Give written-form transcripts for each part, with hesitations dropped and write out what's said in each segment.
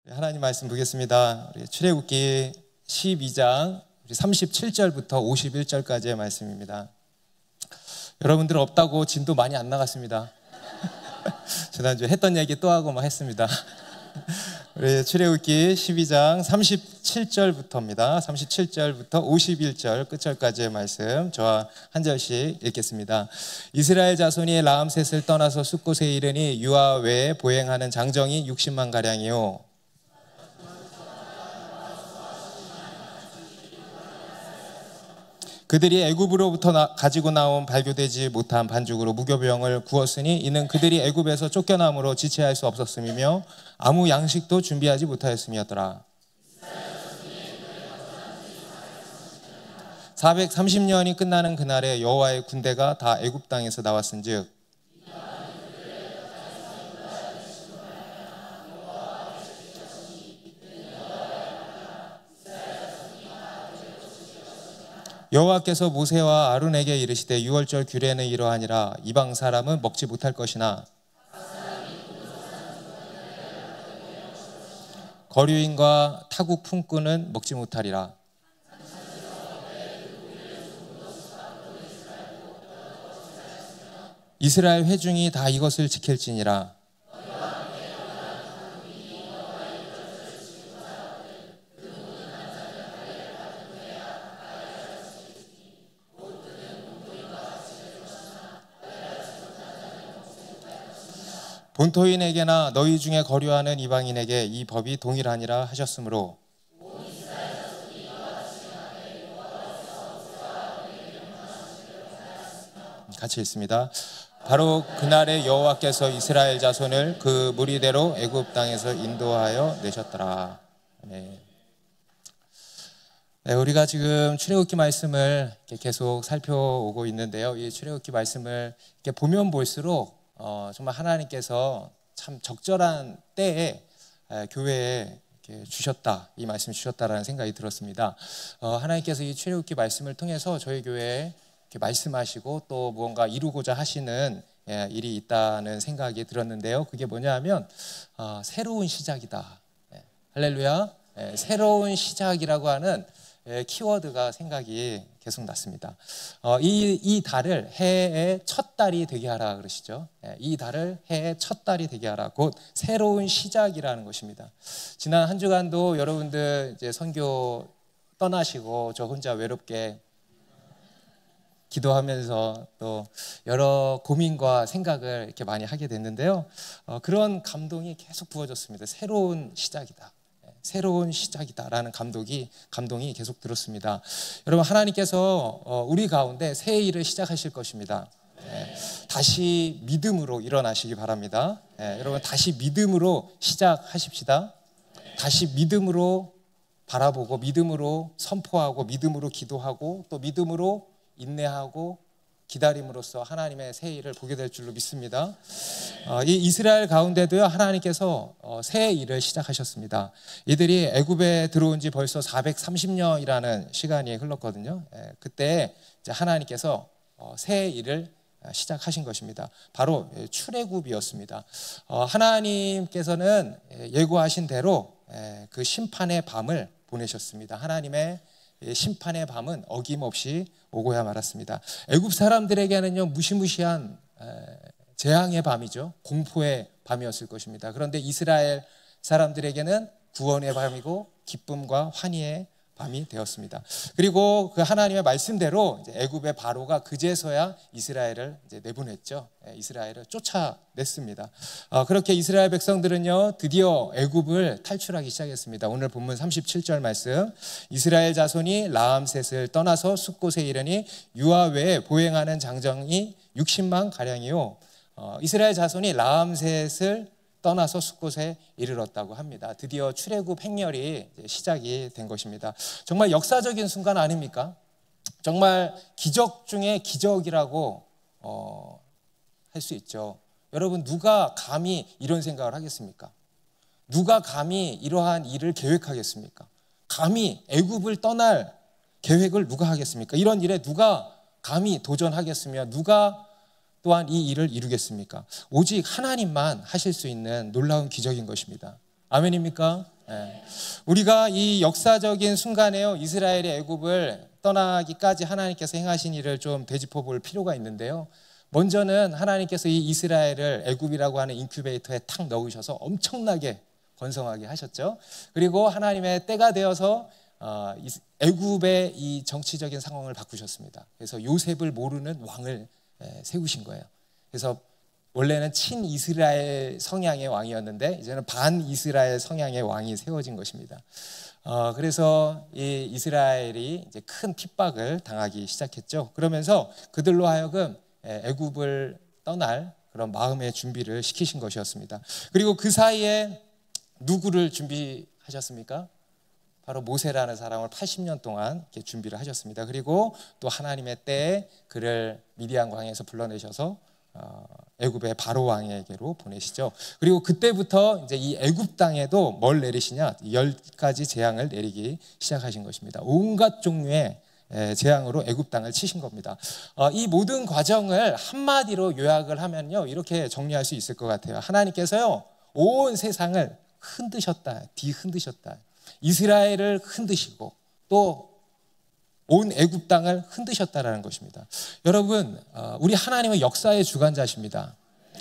하나님 말씀 보겠습니다. 우리 출애굽기 12장 37절부터 51절까지의 말씀입니다. 여러분들 없다고 진도 많이 안 나갔습니다. 지난주에 했던 얘기 또 하고 막 했습니다. 우리 출애굽기 12장 37절부터입니다. 37절부터 51절 끝절까지의 말씀 저와 한 절씩 읽겠습니다. 이스라엘 자손이 라암셋을 떠나서 숫곳에 이르니 유아 외에 보행하는 장정이 60만 가량이요 그들이 애굽으로부터 가지고 나온 발교되지 못한 반죽으로 무교병을 구웠으니 이는 그들이 애굽에서 쫓겨남으로 지체할 수 없었음이며 아무 양식도 준비하지 못하였음이었더라. 430년이 끝나는 그날에 여호와의 군대가 다 애굽 땅에서 나왔은즉 여호와께서 모세와 아론에게 이르시되 유월절 규례는 이러하니라. 이방 사람은 먹지 못할 것이나 거류인과 타국 품꾼은 먹지 못하리라. 이스라엘 회중이 다 이것을 지킬지니라. 본토인에게나 너희 중에 거류하는 이방인에게 이 법이 동일하니라 하셨으므로 같이 읽습니다. 바로 그날에 여호와께서 이스라엘 자손을 그 무리대로 애굽 땅에서 인도하여 내셨더라. 네. 네, 우리가 지금 출애굽기 말씀을 계속 살펴오고 있는데요. 이 출애굽기 말씀을 이렇게 보면 볼수록 정말 하나님께서 참 적절한 때에 교회에 이렇게 주셨다, 이 말씀 주셨다라는 생각이 들었습니다. 하나님께서 이 출애굽기 말씀을 통해서 저희 교회에 이렇게 말씀하시고 또 무언가 이루고자 하시는 일이 있다는 생각이 들었는데요. 그게 뭐냐 하면 새로운 시작이다. 할렐루야. 새로운 시작이라고 하는 키워드가 생각이 계속 났습니다. 이 달을 해의 첫 달이 되게 하라 그러시죠. 이 달을 해의 첫 달이 되게 하라. 곧 새로운 시작이라는 것입니다. 지난 한 주간도 여러분들 이제 선교 떠나시고 저 혼자 외롭게 기도하면서 또 여러 고민과 생각을 이렇게 많이 하게 됐는데요. 그런 감동이 계속 부어졌습니다. 새로운 시작이다. 새로운 시작이다라는 감동이 계속 들었습니다. 여러분, 하나님께서 우리 가운데 새 일을 시작하실 것입니다. 다시 믿음으로 일어나시기 바랍니다. 여러분, 다시 믿음으로 시작하십시다. 다시 믿음으로 바라보고 믿음으로 선포하고 믿음으로 기도하고 또 믿음으로 인내하고 기다림으로써 하나님의 새 일을 보게 될 줄로 믿습니다. 이 이스라엘 가운데도요, 하나님께서 새 일을 시작하셨습니다. 이들이 애굽에 들어온 지 벌써 430년이라는 시간이 흘렀거든요. 그때 이제 하나님께서 새 일을 시작하신 것입니다. 바로 출애굽이었습니다. 하나님께서는 예고하신 대로 그 심판의 밤을 보내셨습니다. 하나님의 심판의 밤은 어김없이 오고야 말았습니다. 애굽 사람들에게는요, 무시무시한 재앙의 밤이죠. 공포의 밤이었을 것입니다. 그런데 이스라엘 사람들에게는 구원의 밤이고 기쁨과 환희의 밤이 되었습니다. 그리고 그 하나님의 말씀대로 이제 애굽의 바로가 그제서야 이스라엘을 이제 내보냈죠. 이스라엘을 쫓아냈습니다. 그렇게 이스라엘 백성들은요, 드디어 애굽을 탈출하기 시작했습니다. 오늘 본문 37절 말씀, 이스라엘 자손이 라암셋을 떠나서 숫곳에 이르니 유아 외에 보행하는 장정이 60만 가량이요. 이스라엘 자손이 라암셋을 떠나서 숫곳에 이르렀다고 합니다. 드디어 출애굽 행렬이 시작이 된 것입니다. 정말 역사적인 순간 아닙니까? 정말 기적 중에 기적이라고 할 수 있죠. 여러분, 누가 감히 이런 생각을 하겠습니까? 누가 감히 이러한 일을 계획하겠습니까? 감히 애굽을 떠날 계획을 누가 하겠습니까? 이런 일에 누가 감히 도전하겠으며 누가 또한 이 일을 이루겠습니까? 오직 하나님만 하실 수 있는 놀라운 기적인 것입니다. 아멘입니까? 네. 우리가 이 역사적인 순간에요, 이스라엘이 애굽을 떠나기까지 하나님께서 행하신 일을 좀 되짚어 볼 필요가 있는데요. 먼저는 하나님께서 이 이스라엘을 애굽이라고 하는 인큐베이터에 탁 넣으셔서 엄청나게 번성하게 하셨죠. 그리고 하나님의 때가 되어서 애굽의 이 정치적인 상황을 바꾸셨습니다. 그래서 요셉을 모르는 왕을 세우신 거예요. 그래서 원래는 친이스라엘 성향의 왕이었는데 이제는 반이스라엘 성향의 왕이 세워진 것입니다. 그래서 이 이스라엘이 이제 큰 핍박을 당하기 시작했죠. 그러면서 그들로 하여금 애굽을 떠날 그런 마음의 준비를 시키신 것이었습니다. 그리고 그 사이에 누구를 준비하셨습니까? 바로 모세라는 사람을 80년 동안 이렇게 준비를 하셨습니다. 그리고 또 하나님의 때에 그를 미디안 광야에서 불러내셔서 애굽의 바로 왕에게로 보내시죠. 그리고 그때부터 이제 이 애굽 땅에도 뭘 내리시냐? 10가지 재앙을 내리기 시작하신 것입니다. 온갖 종류의 재앙으로 애굽 땅을 치신 겁니다. 이 모든 과정을 한마디로 요약을 하면요, 이렇게 정리할 수 있을 것 같아요. 하나님께서요, 온 세상을 흔드셨다, 뒤흔드셨다. 이스라엘을 흔드시고 또 온 애굽 땅을 흔드셨다라는 것입니다. 여러분, 우리 하나님은 역사의 주관자십니다.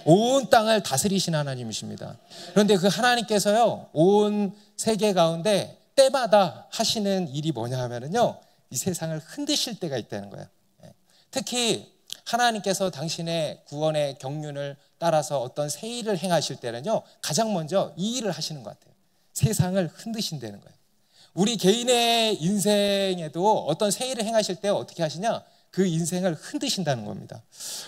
온 땅을 다스리신 하나님이십니다. 그런데 그 하나님께서요, 온 세계 가운데 때마다 하시는 일이 뭐냐 하면은요, 이 세상을 흔드실 때가 있다는 거예요. 특히 하나님께서 당신의 구원의 경륜을 따라서 어떤 새 일을 행하실 때는요, 가장 먼저 이 일을 하시는 것 같아요. 세상을 흔드신다는 거예요. 우리 개인의 인생에도 어떤 새 일을 행하실 때 어떻게 하시냐? 그 인생을 흔드신다는 겁니다.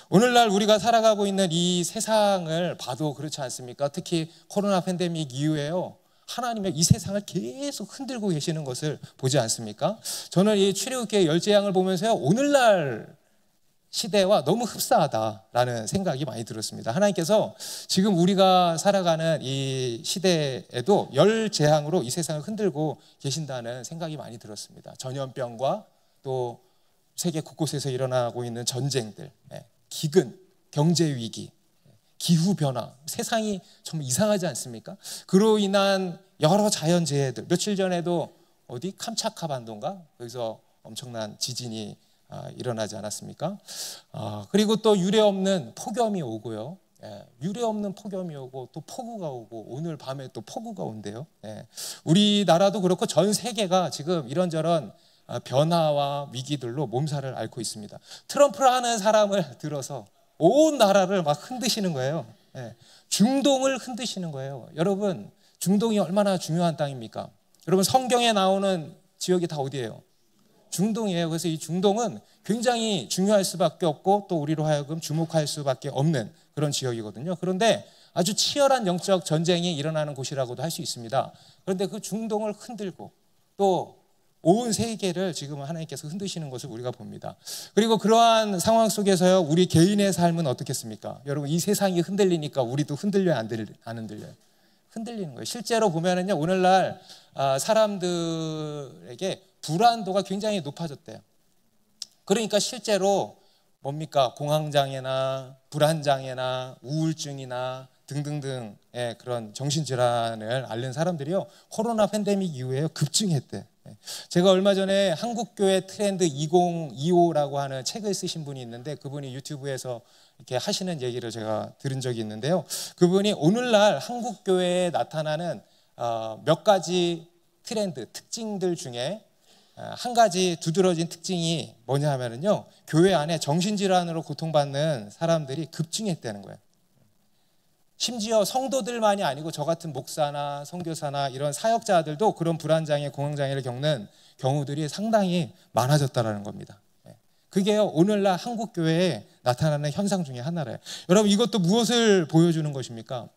오늘날 우리가 살아가고 있는 이 세상을 봐도 그렇지 않습니까? 특히 코로나 팬데믹 이후에요, 하나님의 이 세상을 계속 흔들고 계시는 것을 보지 않습니까? 저는 이 출애굽기의 열재앙을 보면서요, 오늘날 시대와 너무 흡사하다라는 생각이 많이 들었습니다. 하나님께서 지금 우리가 살아가는 이 시대에도 열재앙으로 이 세상을 흔들고 계신다는 생각이 많이 들었습니다. 전염병과 또 세계 곳곳에서 일어나고 있는 전쟁들, 기근, 경제위기, 기후변화, 세상이 정말 이상하지 않습니까? 그로 인한 여러 자연재해들, 며칠 전에도 어디 캄차카 반도인가? 여기서 엄청난 지진이 일어나지 않았습니까? 그리고 또 유례없는 폭염이 오고요. 유례없는 폭염이 오고 또 폭우가 오고 오늘 밤에 또 폭우가 온대요. 우리나라도 그렇고 전 세계가 지금 이런저런 변화와 위기들로 몸살을 앓고 있습니다. 트럼프라는 사람을 들어서 온 나라를 막 흔드시는 거예요. 중동을 흔드시는 거예요. 여러분, 중동이 얼마나 중요한 땅입니까? 여러분, 성경에 나오는 지역이 다 어디예요? 중동이에요. 그래서 이 중동은 굉장히 중요할 수밖에 없고 또 우리로 하여금 주목할 수밖에 없는 그런 지역이거든요. 그런데 아주 치열한 영적 전쟁이 일어나는 곳이라고도 할 수 있습니다. 그런데 그 중동을 흔들고 또 온 세계를 지금 하나님께서 흔드시는 것을 우리가 봅니다. 그리고 그러한 상황 속에서요, 우리 개인의 삶은 어떻겠습니까? 여러분, 이 세상이 흔들리니까 우리도 흔들려요, 안 흔들려요? 흔들리는 거예요. 실제로 보면은요, 오늘날 사람들에게 불안도가 굉장히 높아졌대요. 그러니까 실제로 뭡니까? 공황장애나 불안장애나 우울증이나 등등등의 그런 정신질환을 앓는 사람들이요, 코로나 팬데믹 이후에 급증했대. 제가 얼마 전에 한국교회 트렌드 2025라고 하는 책을 쓰신 분이 있는데 그분이 유튜브에서 이렇게 하시는 얘기를 제가 들은 적이 있는데요. 그분이 오늘날 한국교회에 나타나는 몇 가지 트렌드, 특징들 중에 한 가지 두드러진 특징이 뭐냐 하면은요, 교회 안에 정신질환으로 고통받는 사람들이 급증했다는 거예요. 심지어 성도들만이 아니고 저 같은 목사나 선교사나 이런 사역자들도 그런 불안장애, 공황장애를 겪는 경우들이 상당히 많아졌다는 겁니다. 그게요, 오늘날 한국교회에 나타나는 현상 중에 하나래요. 여러분, 이것도 무엇을 보여주는 것입니까?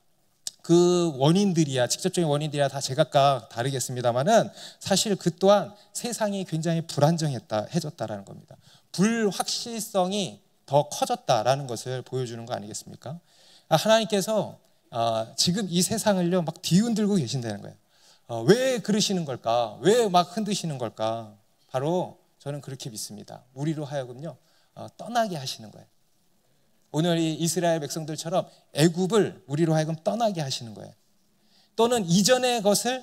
그 원인들이야, 직접적인 원인들이야 다 제각각 다르겠습니다만은 사실 그 또한 세상이 굉장히 불안정해졌다라는 겁니다. 불확실성이 더 커졌다라는 것을 보여주는 거 아니겠습니까? 하나님께서 지금 이 세상을요 막 뒤흔들고 계신다는 거예요. 왜 그러시는 걸까? 왜 막 흔드시는 걸까? 바로 저는 그렇게 믿습니다. 우리로 하여금요 떠나게 하시는 거예요. 오늘 이 이스라엘 백성들처럼 애굽을 우리로 하여금 떠나게 하시는 거예요. 또는 이전의 것을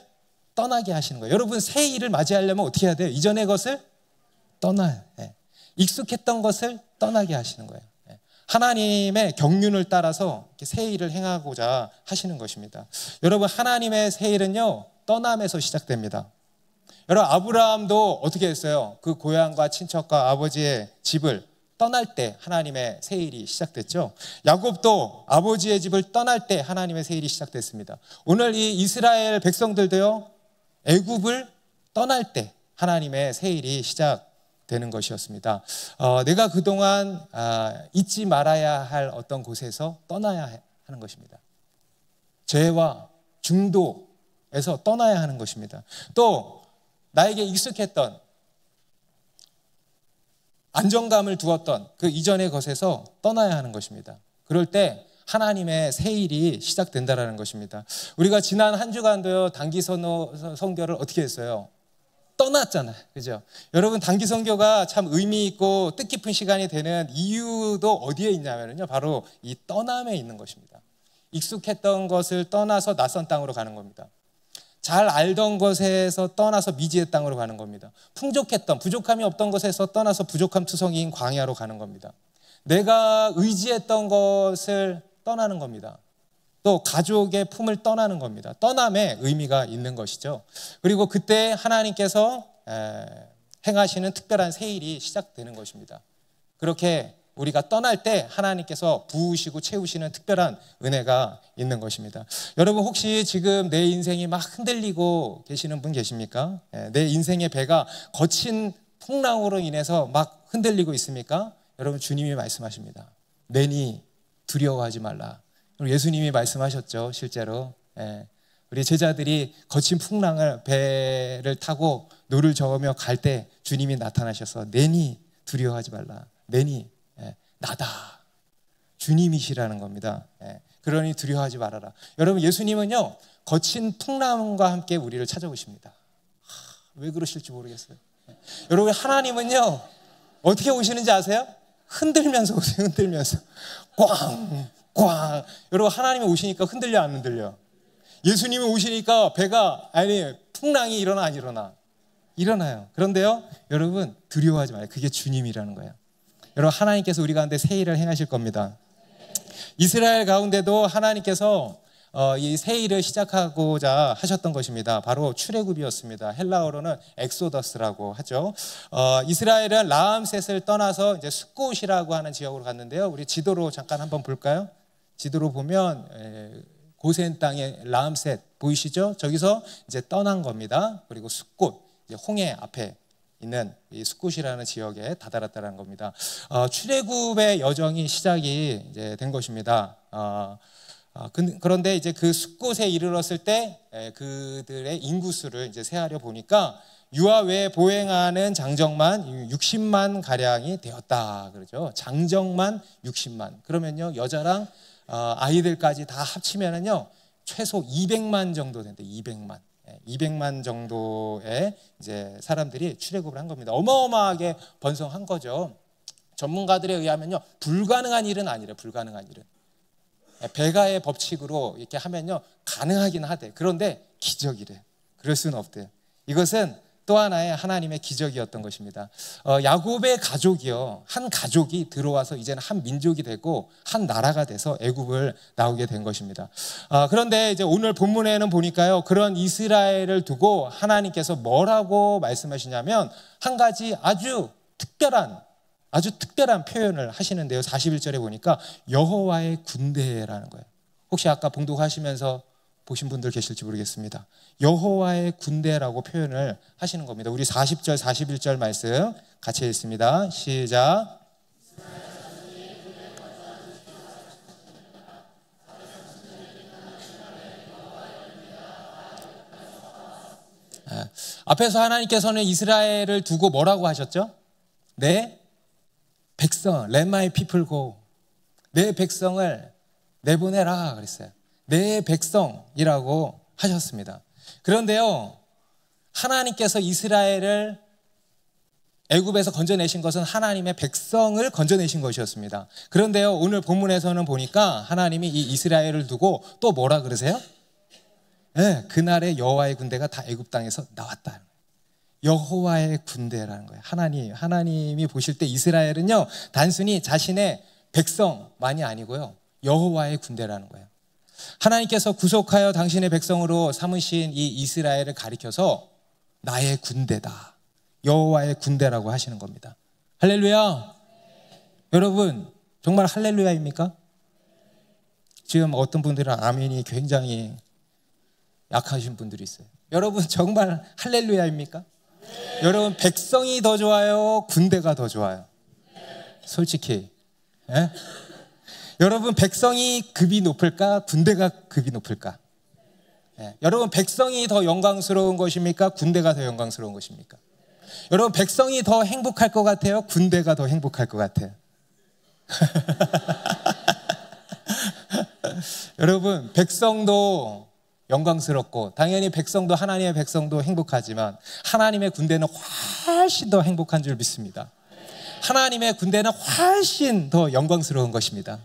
떠나게 하시는 거예요. 여러분, 새 일을 맞이하려면 어떻게 해야 돼요? 이전의 것을 떠나요. 익숙했던 것을 떠나게 하시는 거예요. 하나님의 경륜을 따라서 새 일을 행하고자 하시는 것입니다. 여러분, 하나님의 새 일은요, 떠남에서 시작됩니다. 여러분, 아브라함도 어떻게 했어요? 그 고향과 친척과 아버지의 집을 떠날 때 하나님의 새 일이 시작됐죠. 야곱도 아버지의 집을 떠날 때 하나님의 새 일이 시작됐습니다. 오늘 이 이스라엘 백성들도요, 애굽을 떠날 때 하나님의 새 일이 시작되는 것이었습니다. 내가 그동안 잊지 말아야 할 어떤 곳에서 떠나야 하는 것입니다. 죄와 중독에서 떠나야 하는 것입니다. 또 나에게 익숙했던, 안정감을 두었던 그 이전의 것에서 떠나야 하는 것입니다. 그럴 때 하나님의 새 일이 시작된다는 것입니다. 우리가 지난 한 주간도요, 단기 선교를 어떻게 했어요? 떠났잖아요. 그죠? 여러분, 단기 선교가 참 의미 있고 뜻깊은 시간이 되는 이유도 어디에 있냐면요, 바로 이 떠남에 있는 것입니다. 익숙했던 것을 떠나서 낯선 땅으로 가는 겁니다. 잘 알던 것에서 떠나서 미지의 땅으로 가는 겁니다. 부족함이 없던 것에서 떠나서 부족함 투성이인 광야로 가는 겁니다. 내가 의지했던 것을 떠나는 겁니다. 또 가족의 품을 떠나는 겁니다. 떠남에 의미가 있는 것이죠. 그리고 그때 하나님께서 행하시는 특별한 새 일이 시작되는 것입니다. 그렇게 우리가 떠날 때 하나님께서 부으시고 채우시는 특별한 은혜가 있는 것입니다. 여러분, 혹시 지금 내 인생이 막 흔들리고 계시는 분 계십니까? 내 인생의 배가 거친 풍랑으로 인해서 막 흔들리고 있습니까? 여러분, 주님이 말씀하십니다. 내니 두려워하지 말라. 예수님이 말씀하셨죠. 실제로 우리 제자들이 거친 풍랑을 배를 타고 노를 저으며 갈 때 주님이 나타나셔서 내니 두려워하지 말라. 내니 나다. 주님이시라는 겁니다. 그러니 두려워하지 말아라. 여러분, 예수님은요, 거친 풍랑과 함께 우리를 찾아오십니다. 왜 그러실지 모르겠어요. 여러분, 하나님은요, 어떻게 오시는지 아세요? 흔들면서 오세요. 흔들면서 꽝. 여러분, 하나님이 오시니까 흔들려 안 흔들려? 예수님이 오시니까 풍랑이 일어나 안 일어나? 일어나요. 그런데요, 여러분, 두려워하지 마요. 그게 주님이라는 거예요. 여러분, 하나님께서 우리 가운데 새 일을 행하실 겁니다. 이스라엘 가운데도 하나님께서 이 새 일을 시작하고자 하셨던 것입니다. 바로 출애굽이었습니다. 헬라어로는 엑소더스라고 하죠. 이스라엘은 라암셋을 떠나서 이제 숫곳이라고 하는 지역으로 갔는데요. 우리 지도로 잠깐 한번 볼까요? 지도로 보면 고센 땅의 라암셋 보이시죠? 저기서 이제 떠난 겁니다. 그리고 숫곳, 홍해 앞에 있는 이 숫곳이라는 지역에 다다랐다는 겁니다. 출애굽의 여정이 시작이 이제 된 것입니다. 그런데 이제 그 숫곳에 이르렀을 때 그들의 인구수를 이제 세하려 보니까 유아 외에 보행하는 장정만 60만 가량이 되었다 그러죠. 장정만 60만. 그러면요, 여자랑 아이들까지 다 합치면은요, 최소 200만 정도 된대. 200만 정도의 이제 사람들이 출애굽을 한 겁니다. 어마어마하게 번성한 거죠. 전문가들에 의하면요, 불가능한 일은 아니래. 불가능한 일은 배가의 법칙으로 이렇게 하면요, 가능하긴 하대. 그런데 기적이래. 그럴 수는 없대. 이것은 또 하나의 하나님의 기적이었던 것입니다. 야곱의 가족이요, 한 가족이 들어와서 이제는 한 민족이 되고 한 나라가 돼서 애굽을 나오게 된 것입니다. 그런데 이제 오늘 본문에는 보니까요, 그런 이스라엘을 두고 하나님께서 뭐라고 말씀하시냐면 한 가지 아주 특별한 표현을 하시는데요. 41절에 보니까 여호와의 군대라는 거예요. 혹시 아까 봉독하시면서 보신 분들 계실지 모르겠습니다. 여호와의 군대라고 표현을 하시는 겁니다. 우리 40절, 41절 말씀 같이 읽습니다. 시작. 앞에서 하나님께서는 이스라엘을 두고 뭐라고 하셨죠? 내 백성, let my people go. 내 백성을 내보내라 그랬어요. 내 백성이라고 하셨습니다. 그런데요, 하나님께서 이스라엘을 애굽에서 건져내신 것은 하나님의 백성을 건져내신 것이었습니다. 그런데요, 오늘 본문에서는 보니까 하나님이 이 이스라엘을 두고 또 뭐라 그러세요? 네, 그날의 여호와의 군대가 다 애굽 땅에서 나왔다. 여호와의 군대라는 거예요. 하나님이 보실 때 이스라엘은요, 단순히 자신의 백성만이 아니고요, 여호와의 군대라는 거예요. 하나님께서 구속하여 당신의 백성으로 삼으신 이 이스라엘을 가리켜서 나의 군대다, 여호와의 군대라고 하시는 겁니다. 할렐루야. 여러분, 정말 할렐루야입니까? 지금 어떤 분들은 아멘이 굉장히 약하신 분들이 있어요. 여러분, 정말 할렐루야입니까? 여러분, 백성이 더 좋아요, 군대가 더 좋아요? 솔직히, 예? 여러분, 백성이 급이 높을까, 군대가 급이 높을까? 예. 여러분, 백성이 더 영광스러운 것입니까, 군대가 더 영광스러운 것입니까? 여러분, 백성이 더 행복할 것 같아요, 군대가 더 행복할 것 같아요? 여러분, 백성도 영광스럽고 당연히 백성도, 하나님의 백성도 행복하지만 하나님의 군대는 훨씬 더 행복한 줄 믿습니다. 하나님의 군대는 훨씬 더 영광스러운 것입니다.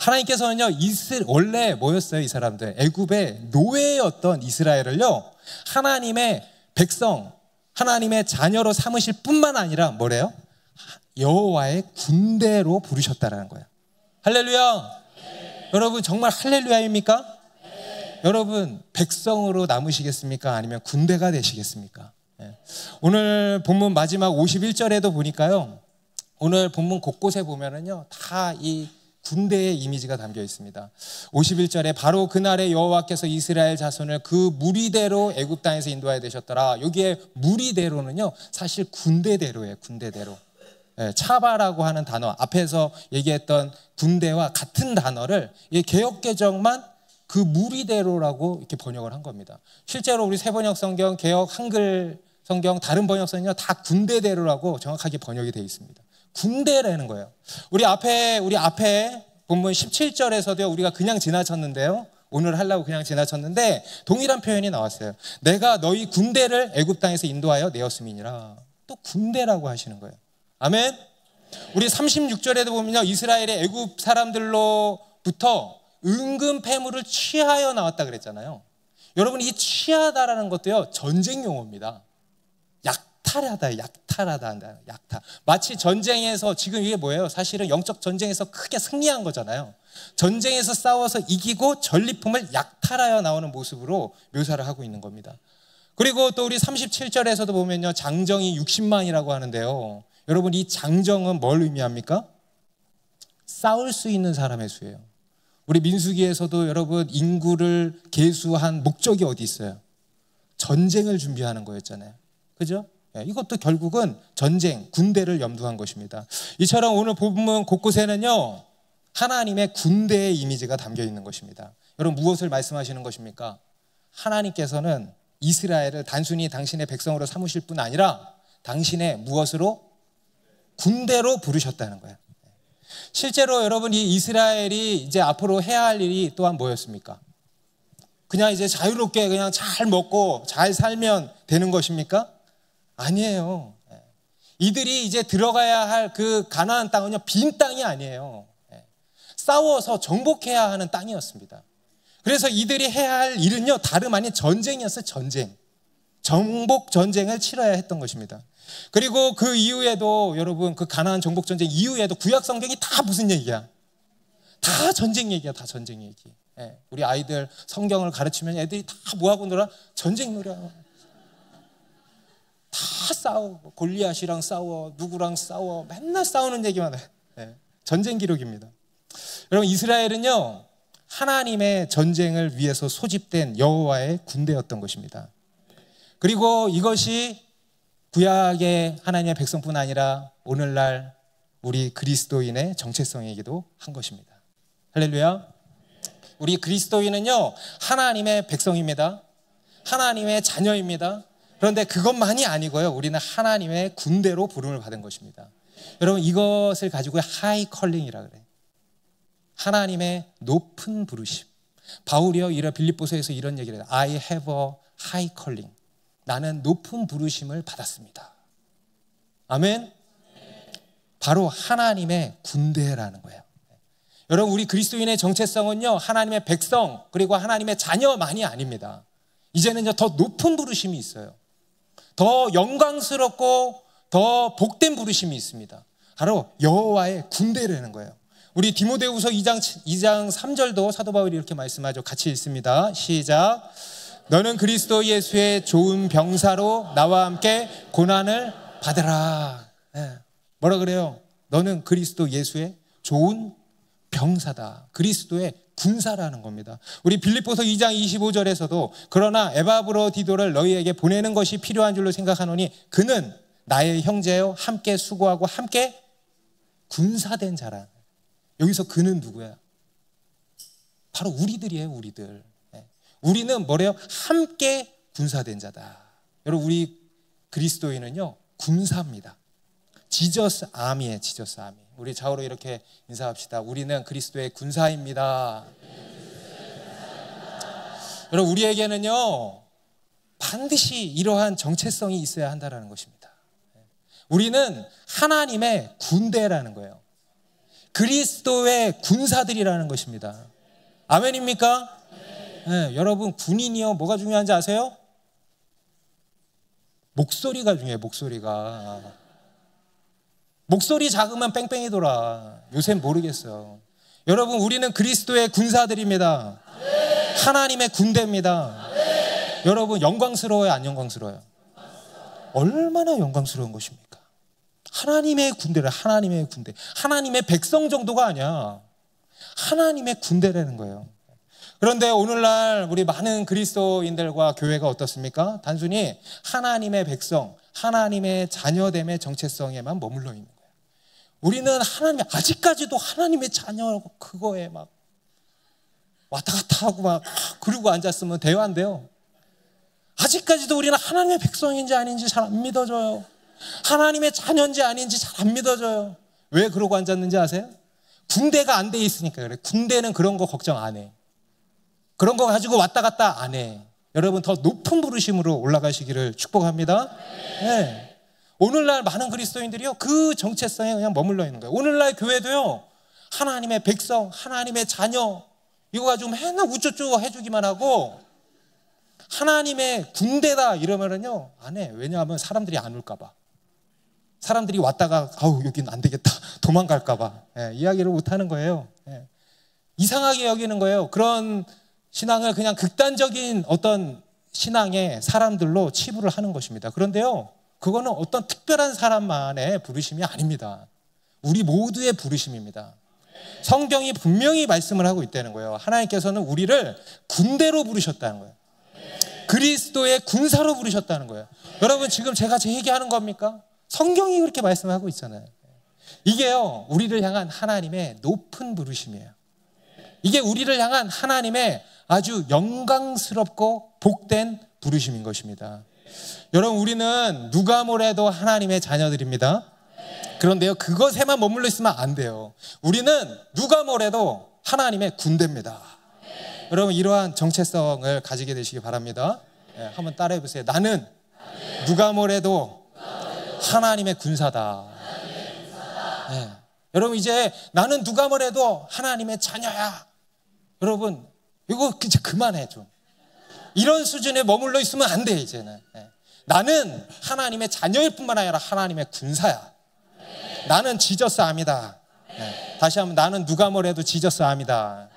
하나님께서는요, 원래 뭐였어요? 이 사람들 애굽의 노예였던 이스라엘을요, 하나님의 백성, 하나님의 자녀로 삼으실 뿐만 아니라 뭐래요? 여호와의 군대로 부르셨다라는 거예요. 할렐루야. 네. 여러분, 정말 할렐루야입니까? 네. 여러분, 백성으로 남으시겠습니까? 아니면 군대가 되시겠습니까? 네. 오늘 본문 마지막 51절에도 보니까요, 오늘 본문 곳곳에 보면은요, 다 이 군대의 이미지가 담겨 있습니다. 51절에 바로 그날에 여호와께서 이스라엘 자손을 그 무리대로 애굽 땅에서 인도하여 되셨더라. 여기에 무리대로는요, 사실 군대대로예요. 군대대로. 네, 차바라고 하는 단어, 앞에서 얘기했던 군대와 같은 단어를 개역개정만 그 무리대로라고 이렇게 번역을 한 겁니다. 실제로 우리 새번역 성경, 개역 한글 성경, 다른 번역 성경은요, 다 군대대로라고 정확하게 번역이 되어 있습니다. 군대라는 거예요. 우리 앞에 본문 17절에서도요, 우리가 그냥 지나쳤는데요, 오늘 하려고 그냥 지나쳤는데 동일한 표현이 나왔어요. 내가 너희 군대를 애굽 땅에서 인도하여 내었음이니라. 또 군대라고 하시는 거예요. 아멘. 우리 36절에도 보면요, 이스라엘의 애굽 사람들로부터 은금 패물을 취하여 나왔다 그랬잖아요. 여러분, 이 취하다라는 것도요, 전쟁 용어입니다. 약탈하다. 마치 전쟁에서, 지금 이게 뭐예요? 사실은 영적 전쟁에서 크게 승리한 거잖아요. 전쟁에서 싸워서 이기고 전리품을 약탈하여 나오는 모습으로 묘사를 하고 있는 겁니다. 그리고 또 우리 37절에서도 보면요, 장정이 60만이라고 하는데요, 여러분, 이 장정은 뭘 의미합니까? 싸울 수 있는 사람의 수예요. 우리 민수기에서도 여러분, 인구를 계수한 목적이 어디 있어요? 전쟁을 준비하는 거였잖아요. 그죠? 이것도 결국은 전쟁, 군대를 염두한 것입니다. 이처럼 오늘 본문 곳곳에는요, 하나님의 군대의 이미지가 담겨 있는 것입니다. 여러분, 무엇을 말씀하시는 것입니까? 하나님께서는 이스라엘을 단순히 당신의 백성으로 삼으실 뿐 아니라 당신의 무엇으로? 군대로 부르셨다는 거예요. 실제로 여러분, 이 이스라엘이 이제 앞으로 해야 할 일이 또한 뭐였습니까? 그냥 이제 자유롭게 그냥 잘 먹고 잘 살면 되는 것입니까? 아니에요. 이들이 이제 들어가야 할 그 가나안 땅은요, 빈 땅이 아니에요. 싸워서 정복해야 하는 땅이었습니다. 그래서 이들이 해야 할 일은요, 다름 아닌 전쟁이었어요. 전쟁. 정복 전쟁을 치러야 했던 것입니다. 그리고 그 이후에도 여러분, 그 가나안 정복 전쟁 이후에도 구약 성경이 다 무슨 얘기야? 다 전쟁 얘기야. 다 전쟁 얘기. 우리 아이들 성경을 가르치면 애들이 다 뭐하고 놀아? 전쟁 놀아. 다 싸워. 골리앗이랑 싸워, 누구랑 싸워, 맨날 싸우는 얘기만 해. 전쟁 기록입니다. 여러분, 이스라엘은요, 하나님의 전쟁을 위해서 소집된 여호와의 군대였던 것입니다. 그리고 이것이 구약의 하나님의 백성뿐 아니라 오늘날 우리 그리스도인의 정체성이기도 한 것입니다. 할렐루야. 우리 그리스도인은요, 하나님의 백성입니다. 하나님의 자녀입니다. 그런데 그것만이 아니고요, 우리는 하나님의 군대로 부름을 받은 것입니다. 여러분, 이것을 가지고 하이 컬링이라 그래요. 하나님의 높은 부르심. 바울이요, 이런 빌립보서에서 이런 얘기를 해요. I have a high calling. 나는 높은 부르심을 받았습니다. 아멘. 바로 하나님의 군대라는 거예요. 여러분, 우리 그리스도인의 정체성은요, 하나님의 백성 그리고 하나님의 자녀만이 아닙니다. 이제는요, 더 높은 부르심이 있어요. 더 영광스럽고 더 복된 부르심이 있습니다. 바로 여호와의 군대라는 거예요. 우리 디모데후서 2장 3절도 사도 바울이 이렇게 말씀하죠. 같이 읽습니다. 시작. 너는 그리스도 예수의 좋은 병사로 나와 함께 고난을 받으라. 뭐라 그래요? 너는 그리스도 예수의 좋은 병사다. 그리스도의 군사라는 겁니다. 우리 빌립보서 2장 25절에서도 그러나 에바브로디도를 너희에게 보내는 것이 필요한 줄로 생각하노니 그는 나의 형제요 함께 수고하고 함께 군사된 자라. 여기서 그는 누구야? 바로 우리들이에요. 우리들. 우리는 뭐래요? 함께 군사된 자다. 여러분, 우리 그리스도인은요 군사입니다. 지저스 아미에 지저스 아미. 우리 좌우로 이렇게 인사합시다. 우리는 그리스도의 군사입니다. 여러분, 우리에게는요 반드시 이러한 정체성이 있어야 한다는 것입니다. 우리는 하나님의 군대라는 거예요. 그리스도의 군사들이라는 것입니다. 아멘입니까? 네, 여러분, 군인이요 뭐가 중요한지 아세요? 목소리가 중요해요. 목소리 작으면 뺑뺑이 돌아. 요새는 모르겠어요. 여러분, 우리는 그리스도의 군사들입니다. 하나님의 군대입니다. 여러분, 영광스러워요? 안 영광스러워요? 얼마나 영광스러운 것입니까? 하나님의 군대를, 하나님의 군대, 하나님의 백성 정도가 아니야. 하나님의 군대라는 거예요. 그런데 오늘날 우리 많은 그리스도인들과 교회가 어떻습니까? 단순히 하나님의 백성, 하나님의 자녀됨의 정체성에만 머물러 있는 거예요. 우리는 아직까지도 하나님의 자녀 그거에 막 왔다 갔다 하고 막 그러고 앉았으면 돼요, 안 돼요? 아직까지도 우리는 하나님의 백성인지 아닌지 잘 안 믿어져요. 하나님의 자녀인지 아닌지 잘 안 믿어져요. 왜 그러고 앉았는지 아세요? 군대가 안 돼 있으니까 그래. 군대는 그런 거 걱정 안 해. 그런 거 가지고 왔다 갔다 안 해. 여러분, 더 높은 부르심으로 올라가시기를 축복합니다. 네. 오늘날 많은 그리스도인들이요 그 정체성에 그냥 머물러 있는 거예요. 오늘날 교회도요 하나님의 백성, 하나님의 자녀 이거 가지고 맨날 우쭈쭈 해주기만 하고 하나님의 군대다 이러면은요 안 해. 왜냐하면 사람들이 안 올까 봐. 사람들이 왔다가 아우 여기는 안 되겠다 도망갈까 봐 이야기를 못 하는 거예요. 이상하게 여기는 거예요. 그런 신앙을 그냥 극단적인 어떤 신앙의 사람들로 치부를 하는 것입니다. 그런데요 그거는 어떤 특별한 사람만의 부르심이 아닙니다. 우리 모두의 부르심입니다. 성경이 분명히 말씀을 하고 있다는 거예요. 하나님께서는 우리를 군대로 부르셨다는 거예요. 그리스도의 군사로 부르셨다는 거예요. 여러분, 지금 제가 제 얘기하는 겁니까? 성경이 그렇게 말씀하고 있잖아요. 이게요 우리를 향한 하나님의 높은 부르심이에요. 이게 우리를 향한 하나님의 아주 영광스럽고 복된 부르심인 것입니다. 여러분, 우리는 누가 뭐래도 하나님의 자녀들입니다. 그런데요 그것에만 머물러 있으면 안 돼요. 우리는 누가 뭐래도 하나님의 군대입니다. 여러분, 이러한 정체성을 가지게 되시기 바랍니다. 한번 따라해 보세요. 나는 누가 뭐래도 하나님의 군사다. 여러분, 이제 나는 누가 뭐래도 하나님의 자녀야. 여러분, 이거 이제 그만해 좀. 이런 수준에 머물러 있으면 안 돼. 이제는 나는 하나님의 자녀일 뿐만 아니라 하나님의 군사야. 나는 지저스 암이다. 다시 한번, 나는 누가 뭐래도 지저스 암이다.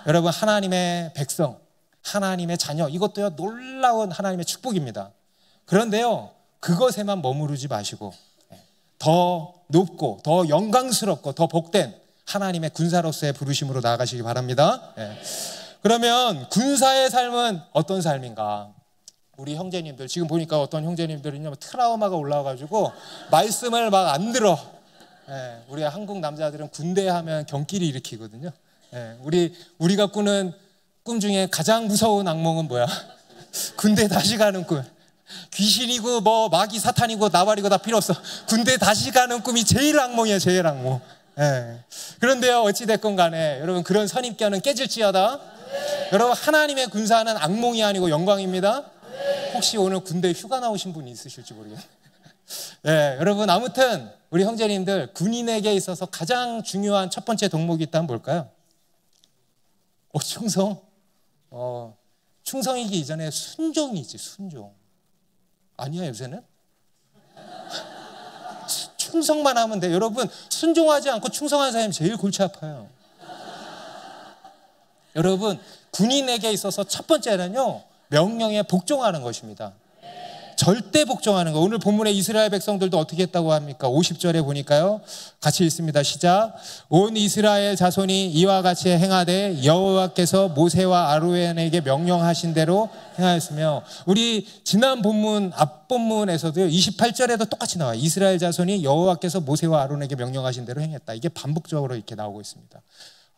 여러분, 하나님의 백성, 하나님의 자녀, 이것도요 놀라운 하나님의 축복입니다. 그런데요 그것에만 머무르지 마시고 더 높고 더 영광스럽고 더 복된 하나님의 군사로서의 부르심으로 나아가시기 바랍니다. 그러면 군사의 삶은 어떤 삶인가? 우리 형제님들 지금 보니까 어떤 형제님들은요 트라우마가 올라와가지고 말씀을 막 안 들어. 우리 한국 남자들은 군대 하면 경기를 일으키거든요. 우리가 꾸는 꿈 중에 가장 무서운 악몽은 뭐야? 군대 다시 가는 꿈. 귀신이고 뭐 마귀 사탄이고 나발이고 다 필요 없어. 군대 다시 가는 꿈이 제일 악몽이에요. 제일 악몽. 그런데요 어찌됐건 간에 여러분, 그런 선입견은 깨질지어다. 여러분, 하나님의 군사는 악몽이 아니고 영광입니다. 혹시 오늘 군대 휴가 나오신 분이 있으실지 모르겠네요. 네, 여러분 아무튼 우리 형제님들, 군인에게 있어서 가장 중요한 첫 번째 덕목이 있다면 뭘까요? 충성. 충성이기 이전에 순종이지, 순종. 아니야, 요새는? 충성만 하면 돼. 여러분, 순종하지 않고 충성하는 사람이 제일 골치 아파요. 여러분, 군인에게 있어서 첫 번째는요, 명령에 복종하는 것입니다. 절대 복종하는 거. 오늘 본문에 이스라엘 백성들도 어떻게 했다고 합니까? 50절에 보니까요, 같이 읽습니다. 시작. 온 이스라엘 자손이 이와 같이 행하되 여호와께서 모세와 아론에게 명령하신 대로 행하였으며, 우리 지난 본문 앞본문에서도요 28절에도 똑같이 나와요. 이스라엘 자손이 여호와께서 모세와 아론에게 명령하신 대로 행했다. 이게 반복적으로 이렇게 나오고 있습니다.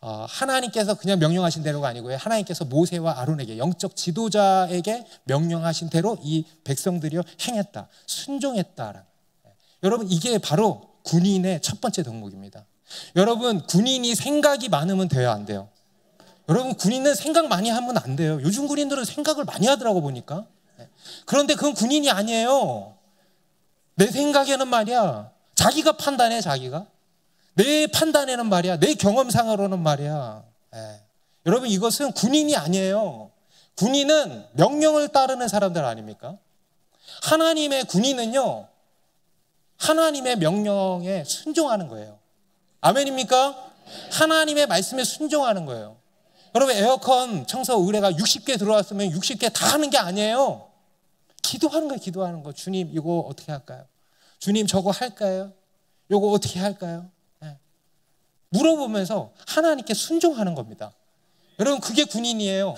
하나님께서 그냥 명령하신 대로가 아니고요, 하나님께서 모세와 아론에게, 영적 지도자에게 명령하신 대로 이 백성들이요 행했다, 순종했다. 여러분, 이게 바로 군인의 첫 번째 덕목입니다. 여러분, 군인이 생각이 많으면 돼요, 안 돼요? 여러분, 군인은 생각 많이 하면 안 돼요. 요즘 군인들은 생각을 많이 하더라고 보니까. 그런데 그건 군인이 아니에요. 내 생각에는 말이야, 자기가 판단해. 자기가 내 판단에는 말이야, 내 경험상으로는 말이야. 여러분, 이것은 군인이 아니에요. 군인은 명령을 따르는 사람들 아닙니까? 하나님의 군인은요, 하나님의 명령에 순종하는 거예요. 아멘입니까? 하나님의 말씀에 순종하는 거예요. 여러분, 에어컨 청소 의뢰가 60개 들어왔으면 60개 다 하는 게 아니에요. 기도하는 거예요. 기도하는 거. 주님, 이거 어떻게 할까요? 주님, 저거 할까요? 이거 어떻게 할까요? 물어보면서 하나님께 순종하는 겁니다. 여러분, 그게 군인이에요.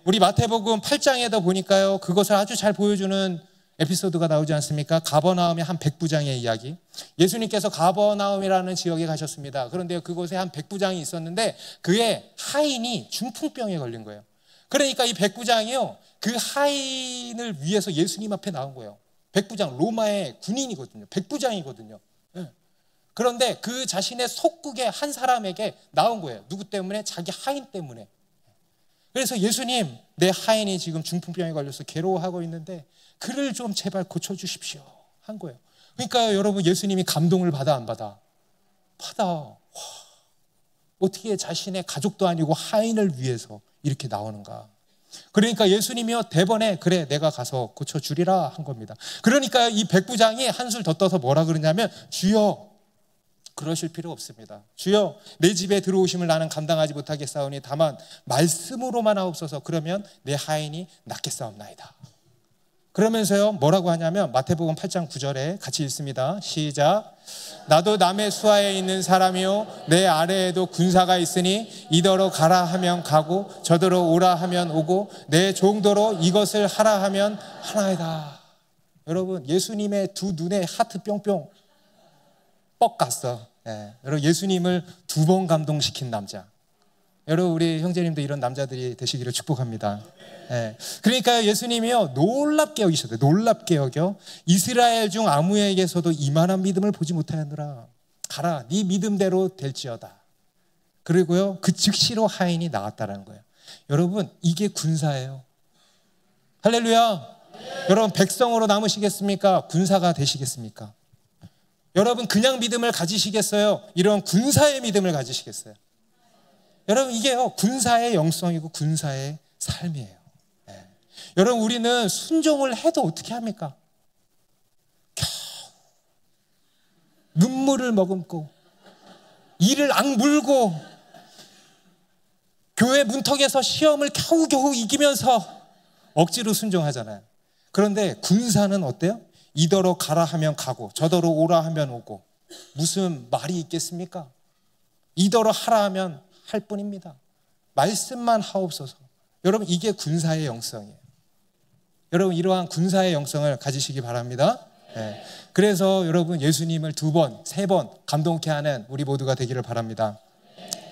우리 마태복음 8장에도 보니까요, 그것을 아주 잘 보여주는 에피소드가 나오지 않습니까? 가버나움의 한 백부장의 이야기. 예수님께서 가버나움이라는 지역에 가셨습니다. 그런데 그곳에 한 백부장이 있었는데 그의 하인이 중풍병에 걸린 거예요. 그러니까 이 백부장이요, 그 하인을 위해서 예수님 앞에 나온 거예요. 백부장, 로마의 군인이거든요. 백부장이거든요. 그런데 그 자신의 속국의 한 사람에게 나온 거예요. 누구 때문에? 자기 하인 때문에. 그래서 예수님, 내 하인이 지금 중풍병에 걸려서 괴로워하고 있는데 그를 좀 제발 고쳐주십시오 한 거예요. 그러니까 여러분, 예수님이 감동을 받아 안 받아? 받아. 어떻게 자신의 가족도 아니고 하인을 위해서 이렇게 나오는가. 그러니까 예수님이요, 대번에 그래 내가 가서 고쳐주리라 한 겁니다. 그러니까 이 백부장이 한술 더 떠서 뭐라 그러냐면, 주여, 그러실 필요 없습니다. 주여, 내 집에 들어오심을 나는 감당하지 못하겠사오니 다만 말씀으로만 하옵소서. 그러면 내 하인이 낫겠사옵나이다. 그러면서요, 뭐라고 하냐면 마태복음 8장 9절에 같이 읽습니다. 시작. 나도 남의 수하에 있는 사람이요, 내 아래에도 군사가 있으니 이더러 가라 하면 가고 저더러 오라 하면 오고 내 종도로 이것을 하라 하면 하나이다. 여러분, 예수님의 두 눈에 하트 뿅뿅 뻑 갔어. 여러분, 예수님을 두 번 감동시킨 남자. 여러분, 우리 형제님도 이런 남자들이 되시기를 축복합니다. 그러니까 예수님이요, 놀랍게 여기셨어요. 놀랍게 여겨 이스라엘 중 아무에게서도 이만한 믿음을 보지 못하였노라. 가라, 네 믿음대로 될지어다. 그리고요, 그 즉시로 하인이 나왔다라는 거예요. 여러분, 이게 군사예요. 할렐루야. 여러분, 백성으로 남으시겠습니까? 군사가 되시겠습니까? 여러분, 그냥 믿음을 가지시겠어요? 이런 군사의 믿음을 가지시겠어요? 여러분, 이게요, 군사의 영성이고 군사의 삶이에요. 여러분, 우리는 순종을 해도 어떻게 합니까? 겨우 눈물을 머금고 이를 악물고 교회 문턱에서 시험을 겨우겨우 이기면서 억지로 순종하잖아요. 그런데 군사는 어때요? 이더러 가라 하면 가고 저더러 오라 하면 오고. 무슨 말이 있겠습니까? 이더러 하라 하면 할 뿐입니다. 말씀만 하옵소서. 여러분, 이게 군사의 영성이에요. 여러분, 이러한 군사의 영성을 가지시기 바랍니다. 그래서 여러분, 예수님을 두 번, 세 번 감동케 하는 우리 모두가 되기를 바랍니다.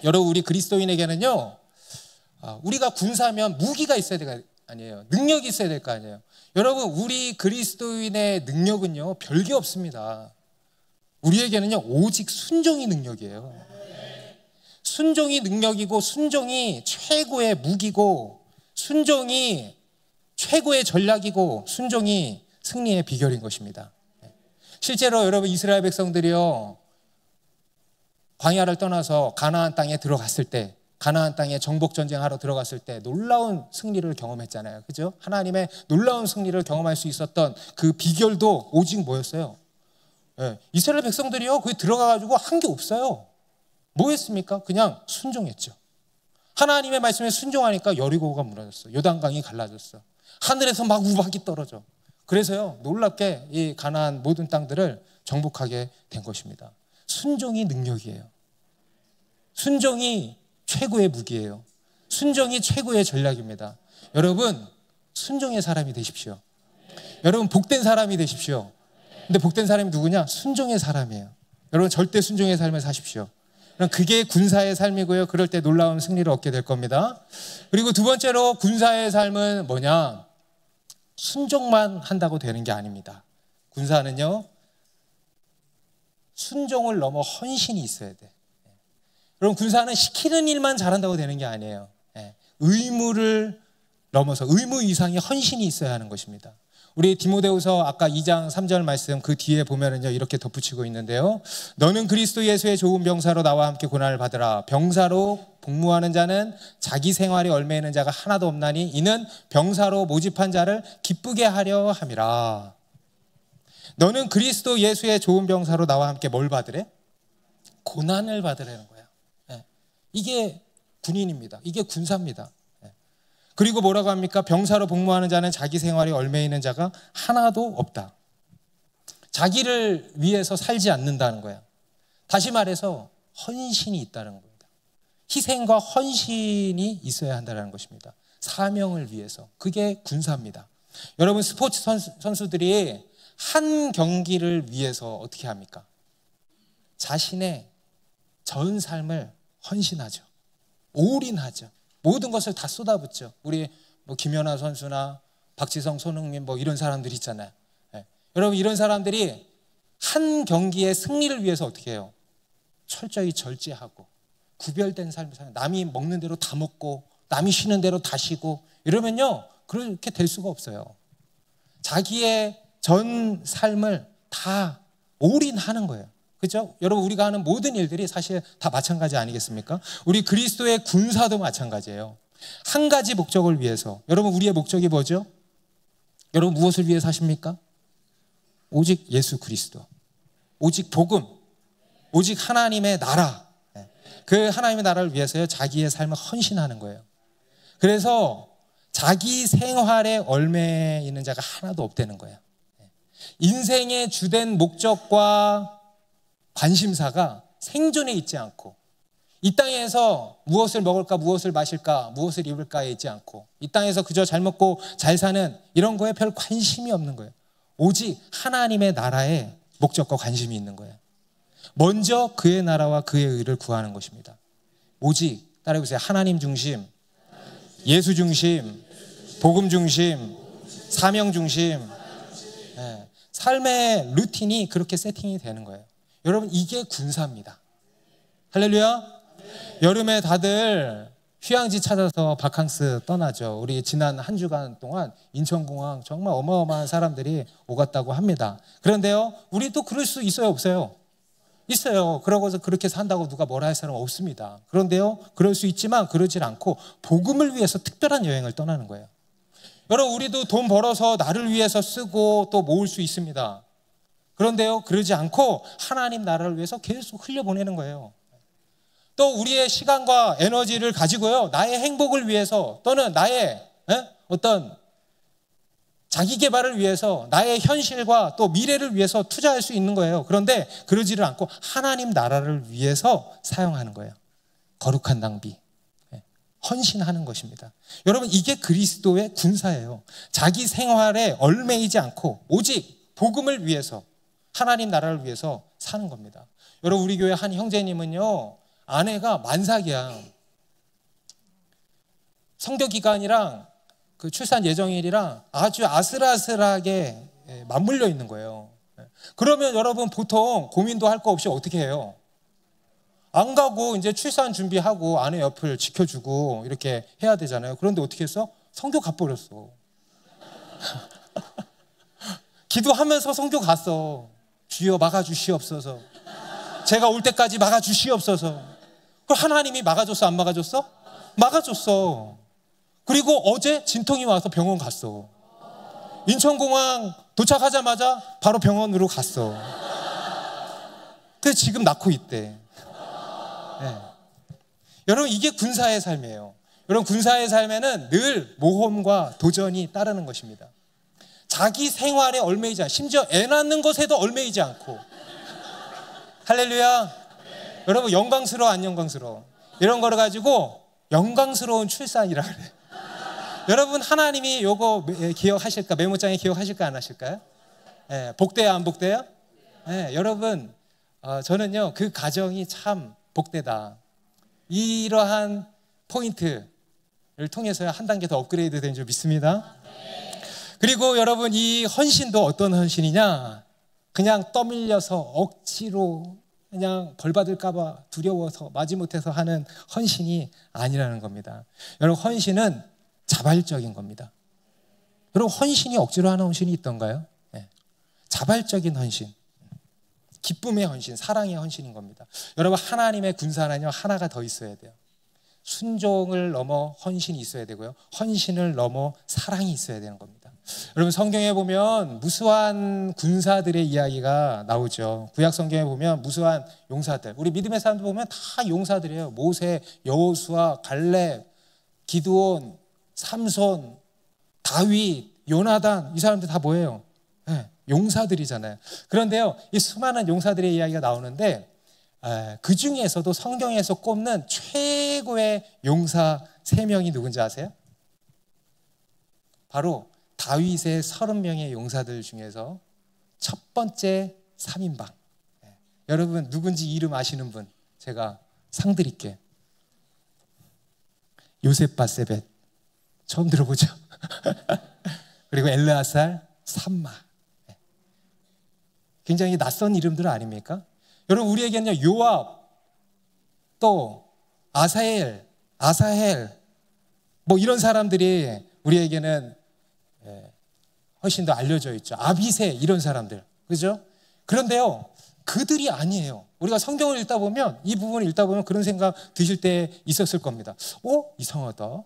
여러분, 우리 그리스도인에게는요, 우리가 군사면 무기가 있어야 될 거 아니에요. 능력이 있어야 될 거 아니에요. 여러분, 우리 그리스도인의 능력은요, 별게 없습니다. 우리에게는요, 오직 순종이 능력이에요. 순종이 능력이고, 순종이 최고의 무기고, 순종이 최고의 전략이고 순종이 승리의 비결인 것입니다. 실제로 여러분 이스라엘 백성들이요, 광야를 떠나서 가나안 땅에 들어갔을 때, 가나안 땅에 정복 전쟁하러 들어갔을 때 놀라운 승리를 경험했잖아요. 그죠? 하나님의 놀라운 승리를 경험할 수 있었던 그 비결도 오직 뭐였어요? 이스라엘 백성들이요, 거기 들어가가지고 한 게 없어요. 뭐 했습니까? 그냥 순종했죠. 하나님의 말씀에 순종하니까 여리고가 무너졌어. 요단강이 갈라졌어. 하늘에서 막 우박이 떨어져. 그래서요, 놀랍게 이 가나안 모든 땅들을 정복하게 된 것입니다. 순종이 능력이에요. 순종이 최고의 무기예요. 순종이 최고의 전략입니다. 여러분, 순종의 사람이 되십시오. 여러분, 복된 사람이 되십시오. 근데 복된 사람이 누구냐? 순종의 사람이에요. 여러분, 절대 순종의 삶을 사십시오. 그게 군사의 삶이고요. 그럴 때 놀라운 승리를 얻게 될 겁니다. 그리고 두 번째로 군사의 삶은 뭐냐? 순종만 한다고 되는 게 아닙니다. 군사는요, 순종을 넘어 헌신이 있어야 돼. 여러분, 군사는 시키는 일만 잘한다고 되는 게 아니에요. 의무를 넘어서 의무 이상의 헌신이 있어야 하는 것입니다. 우리 디모데후서 아까 2장 3절 말씀 그 뒤에 보면은요, 이렇게 덧붙이고 있는데요. 너는 그리스도 예수의 좋은 병사로 나와 함께 고난을 받으라. 병사로 복무하는 자는 자기 생활에 얽매이는 자가 하나도 없나니 이는 병사로 모집한 자를 기쁘게 하려 함이라. 너는 그리스도 예수의 좋은 병사로 나와 함께 뭘 받으래? 고난을 받으라는 거야. 이게 군인입니다. 이게 군사입니다. 그리고 뭐라고 합니까? 병사로 복무하는 자는 자기 생활에 얽매이는 자가 하나도 없다. 자기를 위해서 살지 않는다는 거야. 다시 말해서 헌신이 있다는 겁니다. 희생과 헌신이 있어야 한다는 것입니다. 사명을 위해서. 그게 군사입니다. 여러분, 스포츠 선수들이 한 경기를 위해서 어떻게 합니까? 자신의 전 삶을 헌신하죠. 올인하죠. 모든 것을 다 쏟아붓죠. 우리 김연아 선수나 박지성, 손흥민 이런 사람들 있잖아요. 여러분, 이런 사람들이 한 경기의 승리를 위해서 어떻게 해요? 철저히 절제하고 구별된 삶을 사는, 남이 먹는 대로 다 먹고 남이 쉬는 대로 다 쉬고 이러면요, 그렇게 될 수가 없어요. 자기의 전 삶을 다 올인하는 거예요. 그렇죠? 여러분, 우리가 하는 모든 일들이 사실 다 마찬가지 아니겠습니까? 우리 그리스도의 군사도 마찬가지예요. 한 가지 목적을 위해서. 여러분, 우리의 목적이 뭐죠? 여러분, 무엇을 위해 사십니까? 오직 예수 그리스도, 오직 복음, 오직 하나님의 나라. 그 하나님의 나라를 위해서요, 자기의 삶을 헌신하는 거예요. 그래서 자기 생활에 얽매이는 있는 자가 하나도 없다는 거예요. 인생의 주된 목적과 관심사가 생존에 있지 않고, 이 땅에서 무엇을 먹을까, 무엇을 마실까, 무엇을 입을까에 있지 않고, 이 땅에서 그저 잘 먹고 잘 사는 이런 거에 별 관심이 없는 거예요. 오직 하나님의 나라에 목적과 관심이 있는 거예요. 먼저 그의 나라와 그의 의를 구하는 것입니다. 오직, 따라해보세요. 하나님 중심, 예수 중심, 복음 중심, 사명 중심. 삶의 루틴이 그렇게 세팅이 되는 거예요. 여러분, 이게 군사입니다. 할렐루야. 여름에 다들 휴양지 찾아서 바캉스 떠나죠. 우리 지난 한 주간 동안 인천공항 정말 어마어마한 사람들이 오갔다고 합니다. 그런데요, 우리도 그럴 수 있어요, 없어요? 있어요. 그러고서 그렇게 산다고 누가 뭐라 할 사람은 없습니다. 그런데요, 그럴 수 있지만 그러질 않고 복음을 위해서 특별한 여행을 떠나는 거예요. 여러분, 우리도 돈 벌어서 나를 위해서 쓰고 또 모을 수 있습니다. 그런데요, 그러지 않고 하나님 나라를 위해서 계속 흘려보내는 거예요. 또 우리의 시간과 에너지를 가지고요, 나의 행복을 위해서 또는 나의 어떤 자기 개발을 위해서, 나의 현실과 또 미래를 위해서 투자할 수 있는 거예요. 그런데 그러지를 않고 하나님 나라를 위해서 사용하는 거예요. 거룩한 낭비, 헌신하는 것입니다. 여러분, 이게 그리스도의 군사예요. 자기 생활에 얽매이지 않고 오직 복음을 위해서, 하나님 나라를 위해서 사는 겁니다. 여러분, 우리 교회 한 형제님은요, 아내가 만삭이야. 성교기간이랑 그 출산 예정일이랑 아주 아슬아슬하게 맞물려 있는 거예요. 그러면 여러분, 보통 고민도 할 거 없이 어떻게 해요? 안 가고 이제 출산 준비하고 아내 옆을 지켜주고 이렇게 해야 되잖아요. 그런데 어떻게 했어? 성교 가버렸어. 기도하면서 성교 갔어. 주여 막아주시옵소서. 제가 올 때까지 막아주시옵소서. 그럼 하나님이 막아줬어, 안 막아줬어? 막아줬어. 그리고 어제 진통이 와서 병원 갔어. 인천공항 도착하자마자 바로 병원으로 갔어. 그래서 지금 낳고 있대. 네. 여러분, 이게 군사의 삶이에요. 여러분, 군사의 삶에는 늘 모험과 도전이 따르는 것입니다. 자기 생활에 얽매이지 않고, 심지어 애 낳는 것에도 얽매이지 않고. 할렐루야. 네. 여러분, 영광스러워 안 영광스러워? 이런 거를 가지고 영광스러운 출산이라 그래. 여러분, 하나님이 요거 기억하실까? 메모장에 기억하실까 안 하실까요? 네, 복돼요 안 복돼요? 네, 여러분, 저는요 그 가정이 참 복되다. 이러한 포인트를 통해서 한 단계 더 업그레이드 된 줄 믿습니다. 그리고 여러분, 이 헌신도 어떤 헌신이냐? 그냥 떠밀려서 억지로 그냥 벌 받을까 봐 두려워서 마지못해서 하는 헌신이 아니라는 겁니다. 여러분, 헌신은 자발적인 겁니다. 여러분, 헌신이 억지로 하는 헌신이 있던가요? 네. 자발적인 헌신, 기쁨의 헌신, 사랑의 헌신인 겁니다. 여러분, 하나님의 군사는요 하나가 더 있어야 돼요. 순종을 넘어 헌신이 있어야 되고요, 헌신을 넘어 사랑이 있어야 되는 겁니다. 여러분, 성경에 보면 무수한 군사들의 이야기가 나오죠. 구약 성경에 보면 무수한 용사들, 우리 믿음의 사람들 보면 다 용사들이에요. 모세, 여호수아, 갈렙, 기드온, 삼손, 다윗, 요나단, 이 사람들 다 뭐예요? 네, 용사들이잖아요. 그런데요, 이 수많은 용사들의 이야기가 나오는데 그 중에서도 성경에서 꼽는 최고의 용사 3명이 누군지 아세요? 바로 다윗의 30명의 용사들 중에서 첫 번째 3인방. 네. 여러분, 누군지 이름 아시는 분 제가 상 드릴게요. 요셉바세벳, 처음 들어보죠? 그리고 엘르아살, 삼마. 네. 굉장히 낯선 이름들 아닙니까? 여러분, 우리에게는요 요압, 또 아사헬, 뭐 이런 사람들이 우리에게는 훨씬 더 알려져 있죠. 아비새, 이런 사람들, 그죠? 그런데요, 그들이 아니에요. 우리가 성경을 읽다 보면, 이 부분을 읽다 보면 그런 생각 드실 때 있었을 겁니다. 이상하다.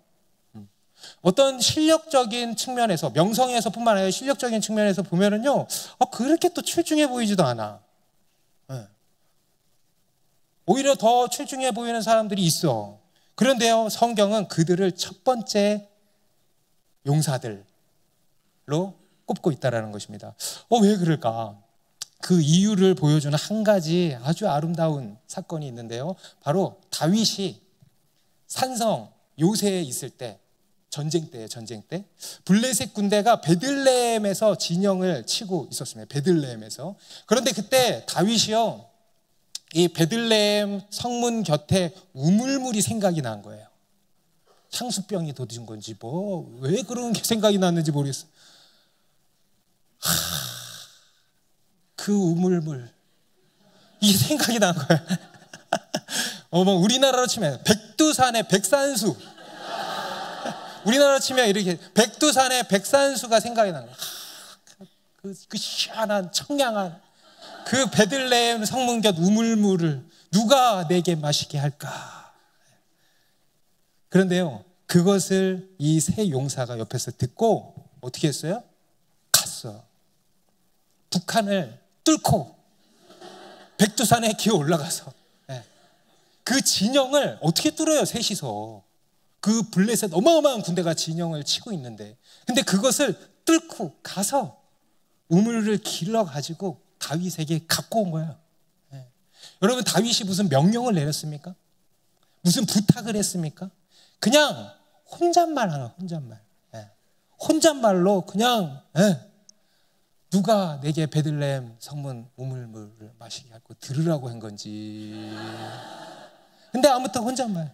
어떤 실력적인 측면에서, 명성에서 뿐만 아니라 실력적인 측면에서 보면은요, 그렇게 또 출중해 보이지도 않아. 오히려 더 출중해 보이는 사람들이 있어. 그런데요, 성경은 그들을 첫 번째 용사들로 꼽고 있다는 것입니다. 왜 그럴까? 그 이유를 보여주는 한 가지 아주 아름다운 사건이 있는데요, 바로 다윗이 산성 요새에 있을 때, 전쟁 때 블레셋 군대가 베들레헴에서 진영을 치고 있었습니다. 베들레헴에서. 그런데 그때 다윗이요, 이 베들레헴 성문 곁에 우물물이 생각이 난 거예요. 향수병이 돋은 건지 왜 그런 게 생각이 났는지 모르겠어요. 그 우물물, 이게 생각이 난 거예요. 우리나라로 치면 백두산의 백산수, 우리나라로 치면 이렇게 백두산의 백산수가 생각이 난 거예요. 그 시원한 청량한 그 베들레헴 성문 곁 우물물을 누가 내게 마시게 할까? 그런데요, 그것을 이 세 용사가 옆에서 듣고 어떻게 했어요? 갔어. 북한을 뚫고 백두산에 기어 올라가서 그 진영을 어떻게 뚫어요? 셋이서. 그 블레셋 어마어마한 군대가 진영을 치고 있는데, 근데 그것을 뚫고 가서 우물을 길러가지고 다윗에게 갖고 온 거예요. 여러분, 다윗이 무슨 명령을 내렸습니까? 무슨 부탁을 했습니까? 그냥 혼잣말 하나, 혼잣말로 그냥 누가 내게 베들레헴 성문 우물물을 마시게 하고 들으라고 한 건지. 근데 아무튼 혼잣말.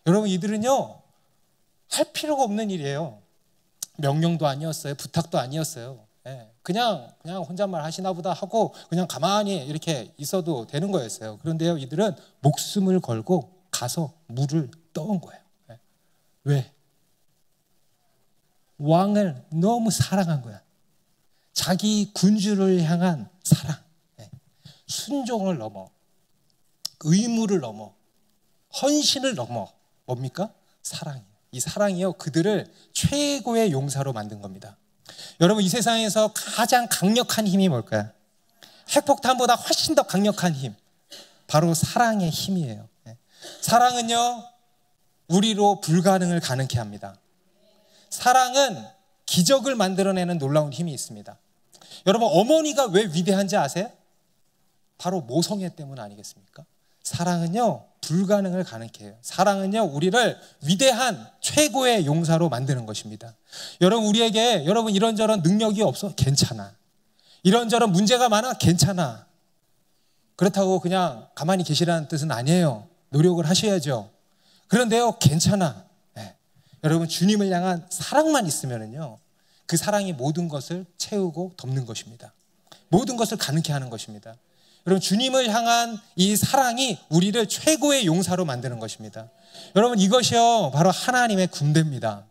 여러분, 이들은요 할 필요가 없는 일이에요. 명령도 아니었어요, 부탁도 아니었어요. 그냥 혼잣말 하시나 보다 하고 그냥 가만히 이렇게 있어도 되는 거였어요. 그런데요, 이들은 목숨을 걸고 가서 물을 떠온 거예요. 왜? 왕을 너무 사랑한 거야. 자기 군주를 향한 사랑, 순종을 넘어, 의무를 넘어, 헌신을 넘어 뭡니까? 사랑이에요. 이 사랑이요, 그들을 최고의 용사로 만든 겁니다. 여러분, 이 세상에서 가장 강력한 힘이 뭘까요? 핵폭탄보다 훨씬 더 강력한 힘, 바로 사랑의 힘이에요. 사랑은요, 우리로 불가능을 가능케 합니다. 사랑은 기적을 만들어내는 놀라운 힘이 있습니다. 여러분, 어머니가 왜 위대한지 아세요? 바로 모성애 때문 아니겠습니까? 사랑은요, 불가능을 가능케 해요. 사랑은요, 우리를 위대한 최고의 용사로 만드는 것입니다. 여러분, 우리에게 여러분 이런저런 능력이 없어? 괜찮아. 이런저런 문제가 많아? 괜찮아. 그렇다고 그냥 가만히 계시라는 뜻은 아니에요. 노력을 하셔야죠. 그런데요, 괜찮아. 여러분, 주님을 향한 사랑만 있으면은요, 그 사랑이 모든 것을 채우고 덮는 것입니다. 모든 것을 가능케 하는 것입니다. 여러분, 주님을 향한 이 사랑이 우리를 최고의 용사로 만드는 것입니다. 여러분, 이것이요, 바로 하나님의 군대입니다.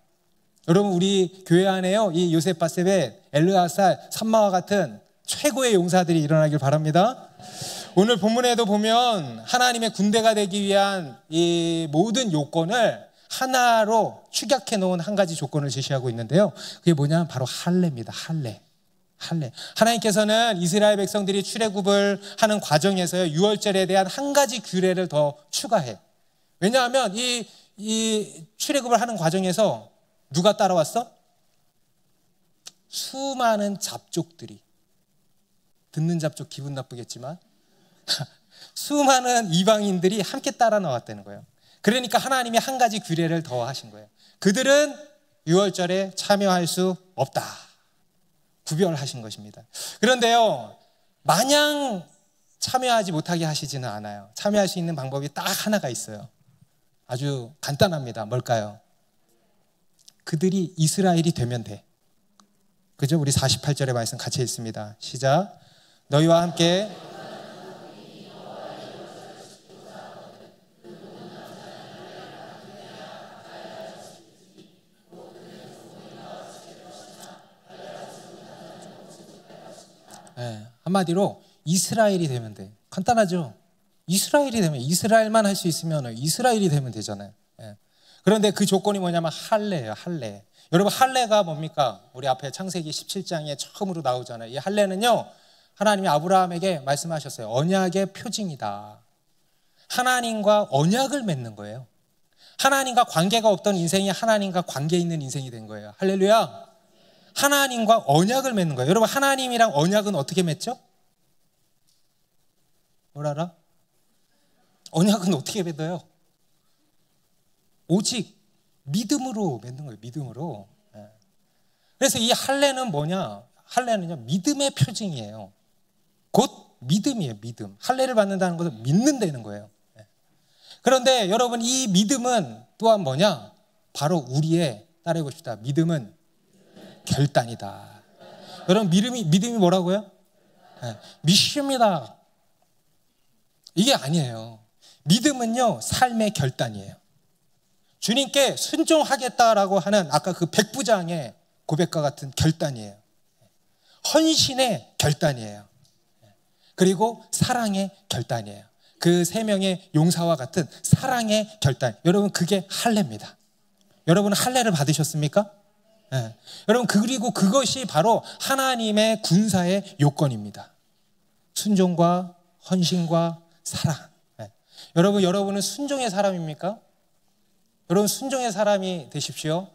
여러분, 우리 교회 안에요, 이 요셉 바세벳, 엘르아살, 삼마와 같은 최고의 용사들이 일어나길 바랍니다. 오늘 본문에도 보면 하나님의 군대가 되기 위한 이 모든 요건을 하나로 축약해 놓은 한 가지 조건을 제시하고 있는데요, 그게 뭐냐면 바로 할례입니다. 할례. 하나님께서는 이스라엘 백성들이 출애굽을 하는 과정에서요, 유월절에 대한 한 가지 규례를 더 추가해. 왜냐하면 이 출애굽을 하는 과정에서 누가 따라왔어? 수많은 잡족들이, 듣는 잡족 기분 나쁘겠지만 수많은 이방인들이 함께 따라 나왔다는 거예요. 그러니까 하나님이 한 가지 규례를 더 하신 거예요. 그들은 유월절에 참여할 수 없다. 구별하신 것입니다. 그런데요, 마냥 참여하지 못하게 하시지는 않아요. 참여할 수 있는 방법이 딱 하나가 있어요. 아주 간단합니다. 뭘까요? 그들이 이스라엘이 되면 돼. 그죠? 우리 48절의 말씀 같이 읽습니다. 시작. 너희와 함께 한마디로 이스라엘이 되면 돼. 간단하죠? 이스라엘이 되면, 이스라엘만 할 수 있으면 이스라엘이 되면 되잖아요. 그런데 그 조건이 뭐냐면 할례예요. 할례. 여러분, 할례가 뭡니까? 우리 앞에 창세기 17장에 처음으로 나오잖아요. 이 할례는요, 하나님이 아브라함에게 말씀하셨어요. 언약의 표징이다. 하나님과 언약을 맺는 거예요. 하나님과 관계가 없던 인생이 하나님과 관계 있는 인생이 된 거예요. 할렐루야. 하나님과 언약을 맺는 거예요. 여러분, 하나님이랑 언약은 어떻게 맺죠? 뭘 알아? 언약은 어떻게 맺어요? 오직 믿음으로 맺는 거예요. 믿음으로. 그래서 이 할례는 뭐냐? 할례는요, 믿음의 표징이에요. 곧 믿음이에요. 믿음. 할례를 받는다는 것은 믿는다는 거예요. 그런데 여러분, 이 믿음은 또한 뭐냐? 바로 우리의, 따라해 봅시다. 믿음은 결단이다. 여러분, 믿음이 뭐라고요? 믿습니다. 이게 아니에요. 믿음은요, 삶의 결단이에요. 주님께 순종하겠다라고 하는 아까 그 백부장의 고백과 같은 결단이에요. 헌신의 결단이에요. 그리고 사랑의 결단이에요. 그 세 명의 용사와 같은 사랑의 결단. 여러분, 그게 할례입니다. 여러분, 할례를 받으셨습니까? 여러분, 그리고 그것이 바로 하나님의 군사의 요건입니다. 순종과 헌신과 사랑. 여러분은 순종의 사람입니까? 여러분, 순종의 사람이 되십시오.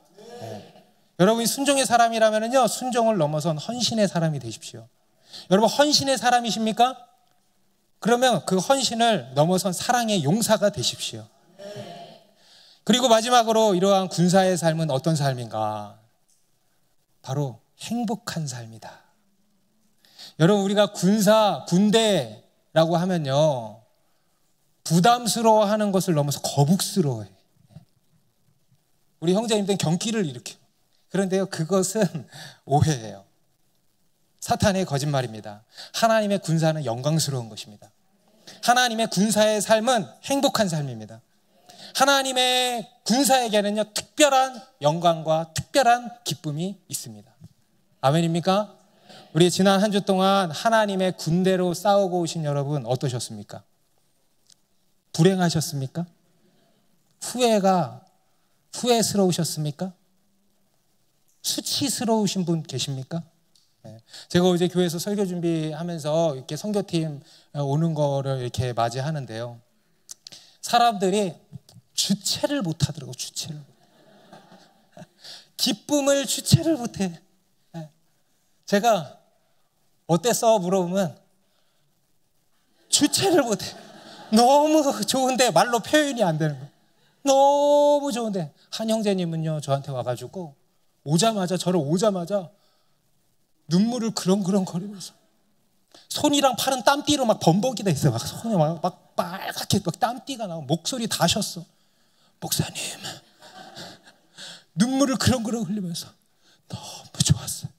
여러분이 순종의 사람이라면요, 순종을 넘어선 헌신의 사람이 되십시오. 여러분, 헌신의 사람이십니까? 그러면 그 헌신을 넘어선 사랑의 용사가 되십시오. 그리고 마지막으로 이러한 군사의 삶은 어떤 삶인가? 바로 행복한 삶이다. 여러분, 우리가 군대라고 하면요, 부담스러워하는 것을 넘어서 거북스러워해. 우리 형제님들은 경기를 일으켜. 그런데요, 그것은 오해예요. 사탄의 거짓말입니다. 하나님의 군사는 영광스러운 것입니다. 하나님의 군사의 삶은 행복한 삶입니다. 하나님의 군사에게는요, 특별한 영광과 특별한 기쁨이 있습니다. 아멘입니까? 우리 지난 한 주 동안 하나님의 군대로 싸우고 오신 여러분 어떠셨습니까? 불행하셨습니까? 후회스러우셨습니까? 수치스러우신 분 계십니까? 제가 어제 교회에서 설교 준비하면서 이렇게 선교팀 오는 거를 이렇게 맞이하는데요. 사람들이 주체를 못 하더라고요. 주체를. 기쁨을 주체를 못해. 제가 어땠어? 물어보면 주체를 못해. 너무 좋은데 말로 표현이 안 되는 거예요. 너무 좋은데. 한 형제님은요, 저한테 와가지고 저를 오자마자 눈물을 그렁그렁 거리면서 손이랑 팔은 땀띠로 막 범벅이 돼 있어요. 막 손이 막 빨갛게 막 땀띠가 나고 목소리 다 쉬었어. 목사님, 눈물을 그렁그렁 흘리면서 너무 좋았어요.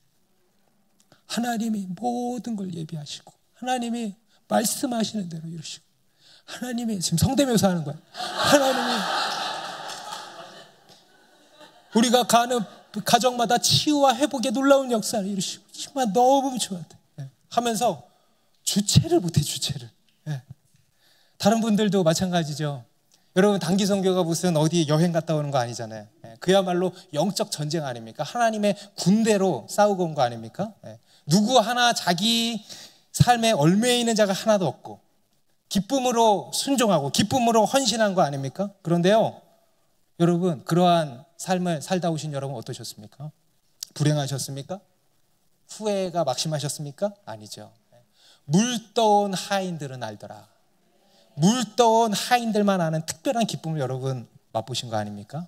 하나님이 모든 걸 예비하시고 하나님이 말씀하시는 대로 이루시고 하나님이 지금 성대묘사 하는 거야. 하나님이 우리가 가는 가정마다 치유와 회복의 놀라운 역사를 이루시고 정말 너무 좋았대. 하면서 주체를 못해. 주체를. 다른 분들도 마찬가지죠. 여러분, 단기 선교가 무슨 어디 여행 갔다 오는 거 아니잖아요. 그야말로 영적 전쟁 아닙니까? 하나님의 군대로 싸우고 온 거 아닙니까? 누구 하나 자기 삶에 얽매여 있는 자가 하나도 없고 기쁨으로 순종하고 기쁨으로 헌신한 거 아닙니까? 그런데요, 여러분, 그러한 삶을 살다 오신 여러분 어떠셨습니까? 불행하셨습니까? 후회가 막심하셨습니까? 아니죠. 물떠온 하인들은 알더라. 물떠온 하인들만 아는 특별한 기쁨을 여러분 맛보신 거 아닙니까?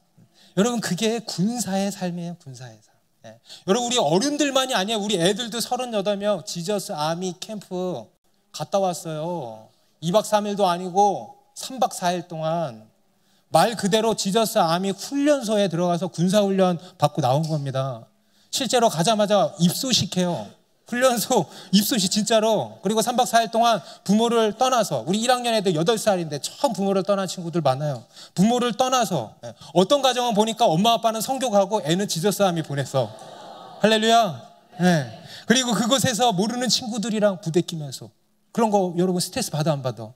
여러분, 그게 군사의 삶이에요. 군사의 삶. 여러분, 우리 어른들만이 아니에요. 우리 애들도 38명 지저스 아미 캠프 갔다 왔어요. 2박 3일도 아니고 3박 4일 동안 말 그대로 지저스 아미 훈련소에 들어가서 군사훈련 받고 나온 겁니다. 실제로 가자마자 입소식해요. 훈련소 입소식 진짜로. 그리고 3박 4일 동안 부모를 떠나서, 우리 1학년 애들 8살인데 처음 부모를 떠난 친구들 많아요. 부모를 떠나서 어떤 가정은 보니까 엄마 아빠는 선교 가고 애는 지저스 아미 보냈어. 할렐루야. 그리고 그곳에서 모르는 친구들이랑 부대끼면서, 그런 거 여러분 스트레스 받아 안 받아?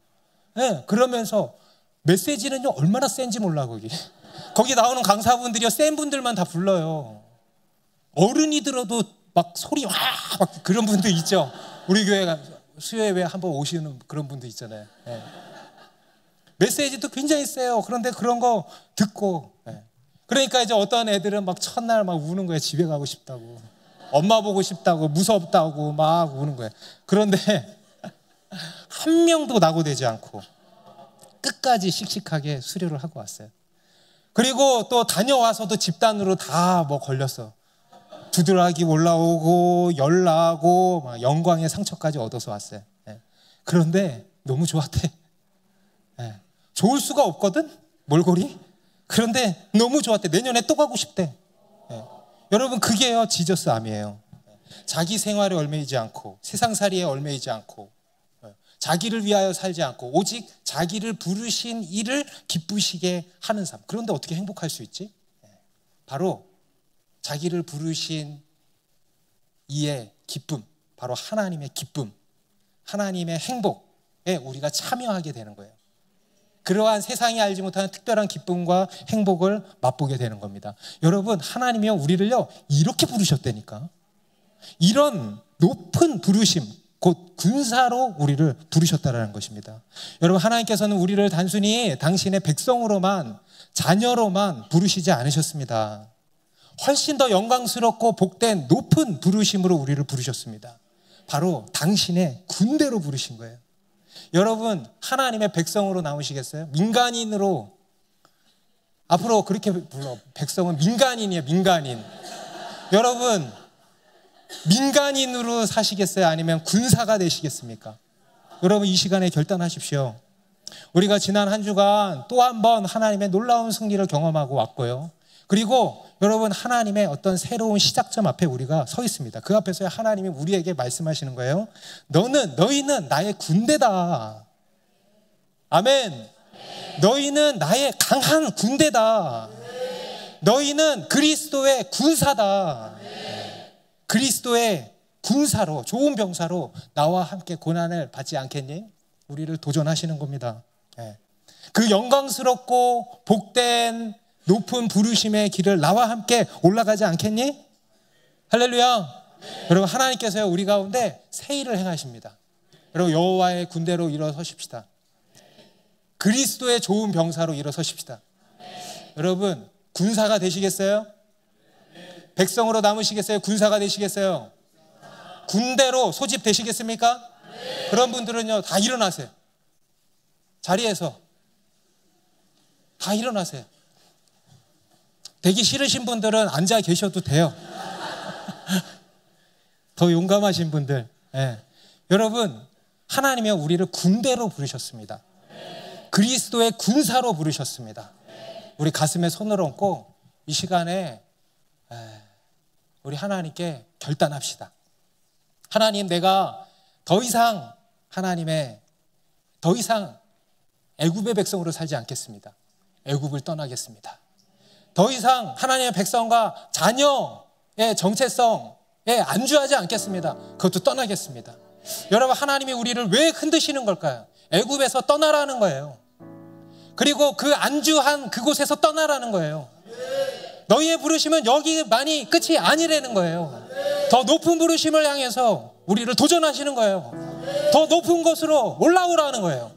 그러면서 메시지는요 얼마나 센지 몰라. 거기 나오는 강사분들이요, 센 분들만 다 불러요. 어른이 들어도 막 소리 막 그런 분도 있죠. 우리 교회가 수요예배 한번 오시는 그런 분도 있잖아요. 메시지도 굉장히 세요. 그런데 그런 거 듣고, 그러니까 이제 어떤 애들은 막 첫날 막 우는 거예요. 집에 가고 싶다고, 엄마 보고 싶다고, 무섭다고 막 우는 거예요. 그런데 한 명도 낙오되지 않고 끝까지 씩씩하게 수료를 하고 왔어요. 그리고 또 다녀와서도 집단으로 다 뭐 걸렸어. 두드러기 올라오고 열 나고 막 영광의 상처까지 얻어서 왔어요. 그런데 너무 좋았대. 좋을 수가 없거든, 몰골이. 그런데 너무 좋았대. 내년에 또 가고 싶대. 여러분, 그게요 지저스 암이에요. 자기 생활에 얽매이지 않고 세상살이에 얽매이지 않고 자기를 위하여 살지 않고 오직 자기를 부르신 이를 기쁘시게 하는 삶. 그런데 어떻게 행복할 수 있지? 바로 자기를 부르신 이의 기쁨, 바로 하나님의 기쁨, 하나님의 행복에 우리가 참여하게 되는 거예요. 그러한 세상이 알지 못하는 특별한 기쁨과 행복을 맛보게 되는 겁니다. 여러분, 하나님이요 우리를요 이렇게 부르셨다니까. 이런 높은 부르심, 곧 군사로 우리를 부르셨다라는 것입니다. 여러분, 하나님께서는 우리를 단순히 당신의 백성으로만, 자녀로만 부르시지 않으셨습니다. 훨씬 더 영광스럽고 복된 높은 부르심으로 우리를 부르셨습니다. 바로 당신의 군대로 부르신 거예요. 여러분, 하나님의 백성으로 나오시겠어요? 민간인으로. 앞으로 그렇게 불러. 백성은 민간인이에요. 민간인. 여러분, 민간인으로 사시겠어요? 아니면 군사가 되시겠습니까? 여러분, 이 시간에 결단하십시오. 우리가 지난 한 주간 또 한 번 하나님의 놀라운 승리를 경험하고 왔고요. 그리고 여러분, 하나님의 어떤 새로운 시작점 앞에 우리가 서 있습니다. 그 앞에서 하나님이 우리에게 말씀하시는 거예요. 너희는 나의 군대다. 아멘. 너희는 나의 강한 군대다. 너희는 그리스도의 군사다. 그리스도의 군사로, 좋은 병사로 나와 함께 고난을 받지 않겠니? 우리를 도전하시는 겁니다. 그 영광스럽고 복된 높은 부르심의 길을 나와 함께 올라가지 않겠니? 할렐루야. 여러분, 하나님께서요 우리 가운데 새 일을 행하십니다. 여러분, 여호와의 군대로 일어서십시다. 그리스도의 좋은 병사로 일어서십시다. 여러분, 군사가 되시겠어요? 백성으로 남으시겠어요? 군사가 되시겠어요? 군대로 소집되시겠습니까? 그런 분들은요 다 일어나세요. 자리에서 다 일어나세요. 되기 싫으신 분들은 앉아 계셔도 돼요. 더 용감하신 분들. 여러분, 하나님이 우리를 군대로 부르셨습니다. 그리스도의 군사로 부르셨습니다. 우리 가슴에 손을 얹고 이 시간에 우리 하나님께 결단합시다. 하나님, 내가 더 이상 애굽의 백성으로 살지 않겠습니다. 애굽을 떠나겠습니다. 더 이상 하나님의 백성과 자녀의 정체성에 안주하지 않겠습니다. 그것도 떠나겠습니다. 여러분, 하나님이 우리를 왜 흔드시는 걸까요? 애굽에서 떠나라는 거예요. 그리고 그 안주한 그곳에서 떠나라는 거예요. 너희의 부르심은 여기만이 끝이 아니라는 거예요. 더 높은 부르심을 향해서 우리를 도전하시는 거예요. 더 높은 곳으로 올라오라는 거예요.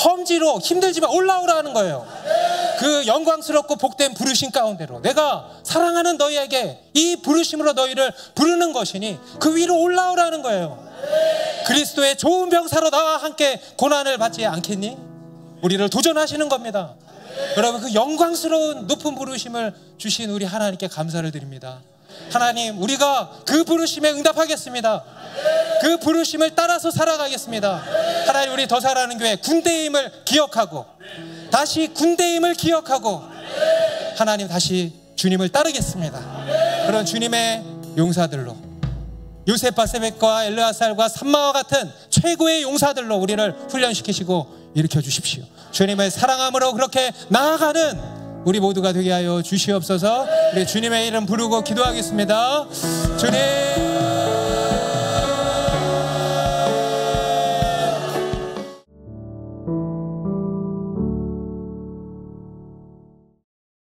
험지로 힘들지만 올라오라는 거예요. 그 영광스럽고 복된 부르심 가운데로 내가 사랑하는 너희에게 이 부르심으로 너희를 부르는 것이니 그 위로 올라오라는 거예요. 그리스도의 좋은 병사로 나와 함께 고난을 받지 않겠니? 우리를 도전하시는 겁니다. 여러분, 그 영광스러운 높은 부르심을 주신 우리 하나님께 감사를 드립니다. 하나님, 우리가 그 부르심에 응답하겠습니다. 그 부르심을 따라서 살아가겠습니다. 하나님, 우리 더 사랑하는 교회 군대임을 기억하고 다시 군대임을 기억하고 하나님, 다시 주님을 따르겠습니다. 그런 주님의 용사들로, 요셉 바세백과 엘르아살과 삼마와 같은 최고의 용사들로 우리를 훈련시키시고 일으켜 주십시오. 주님을 사랑함으로 그렇게 나아가는 우리 모두가 되게 하여 주시옵소서. 우리 주님의 이름 부르고 기도하겠습니다. 주님,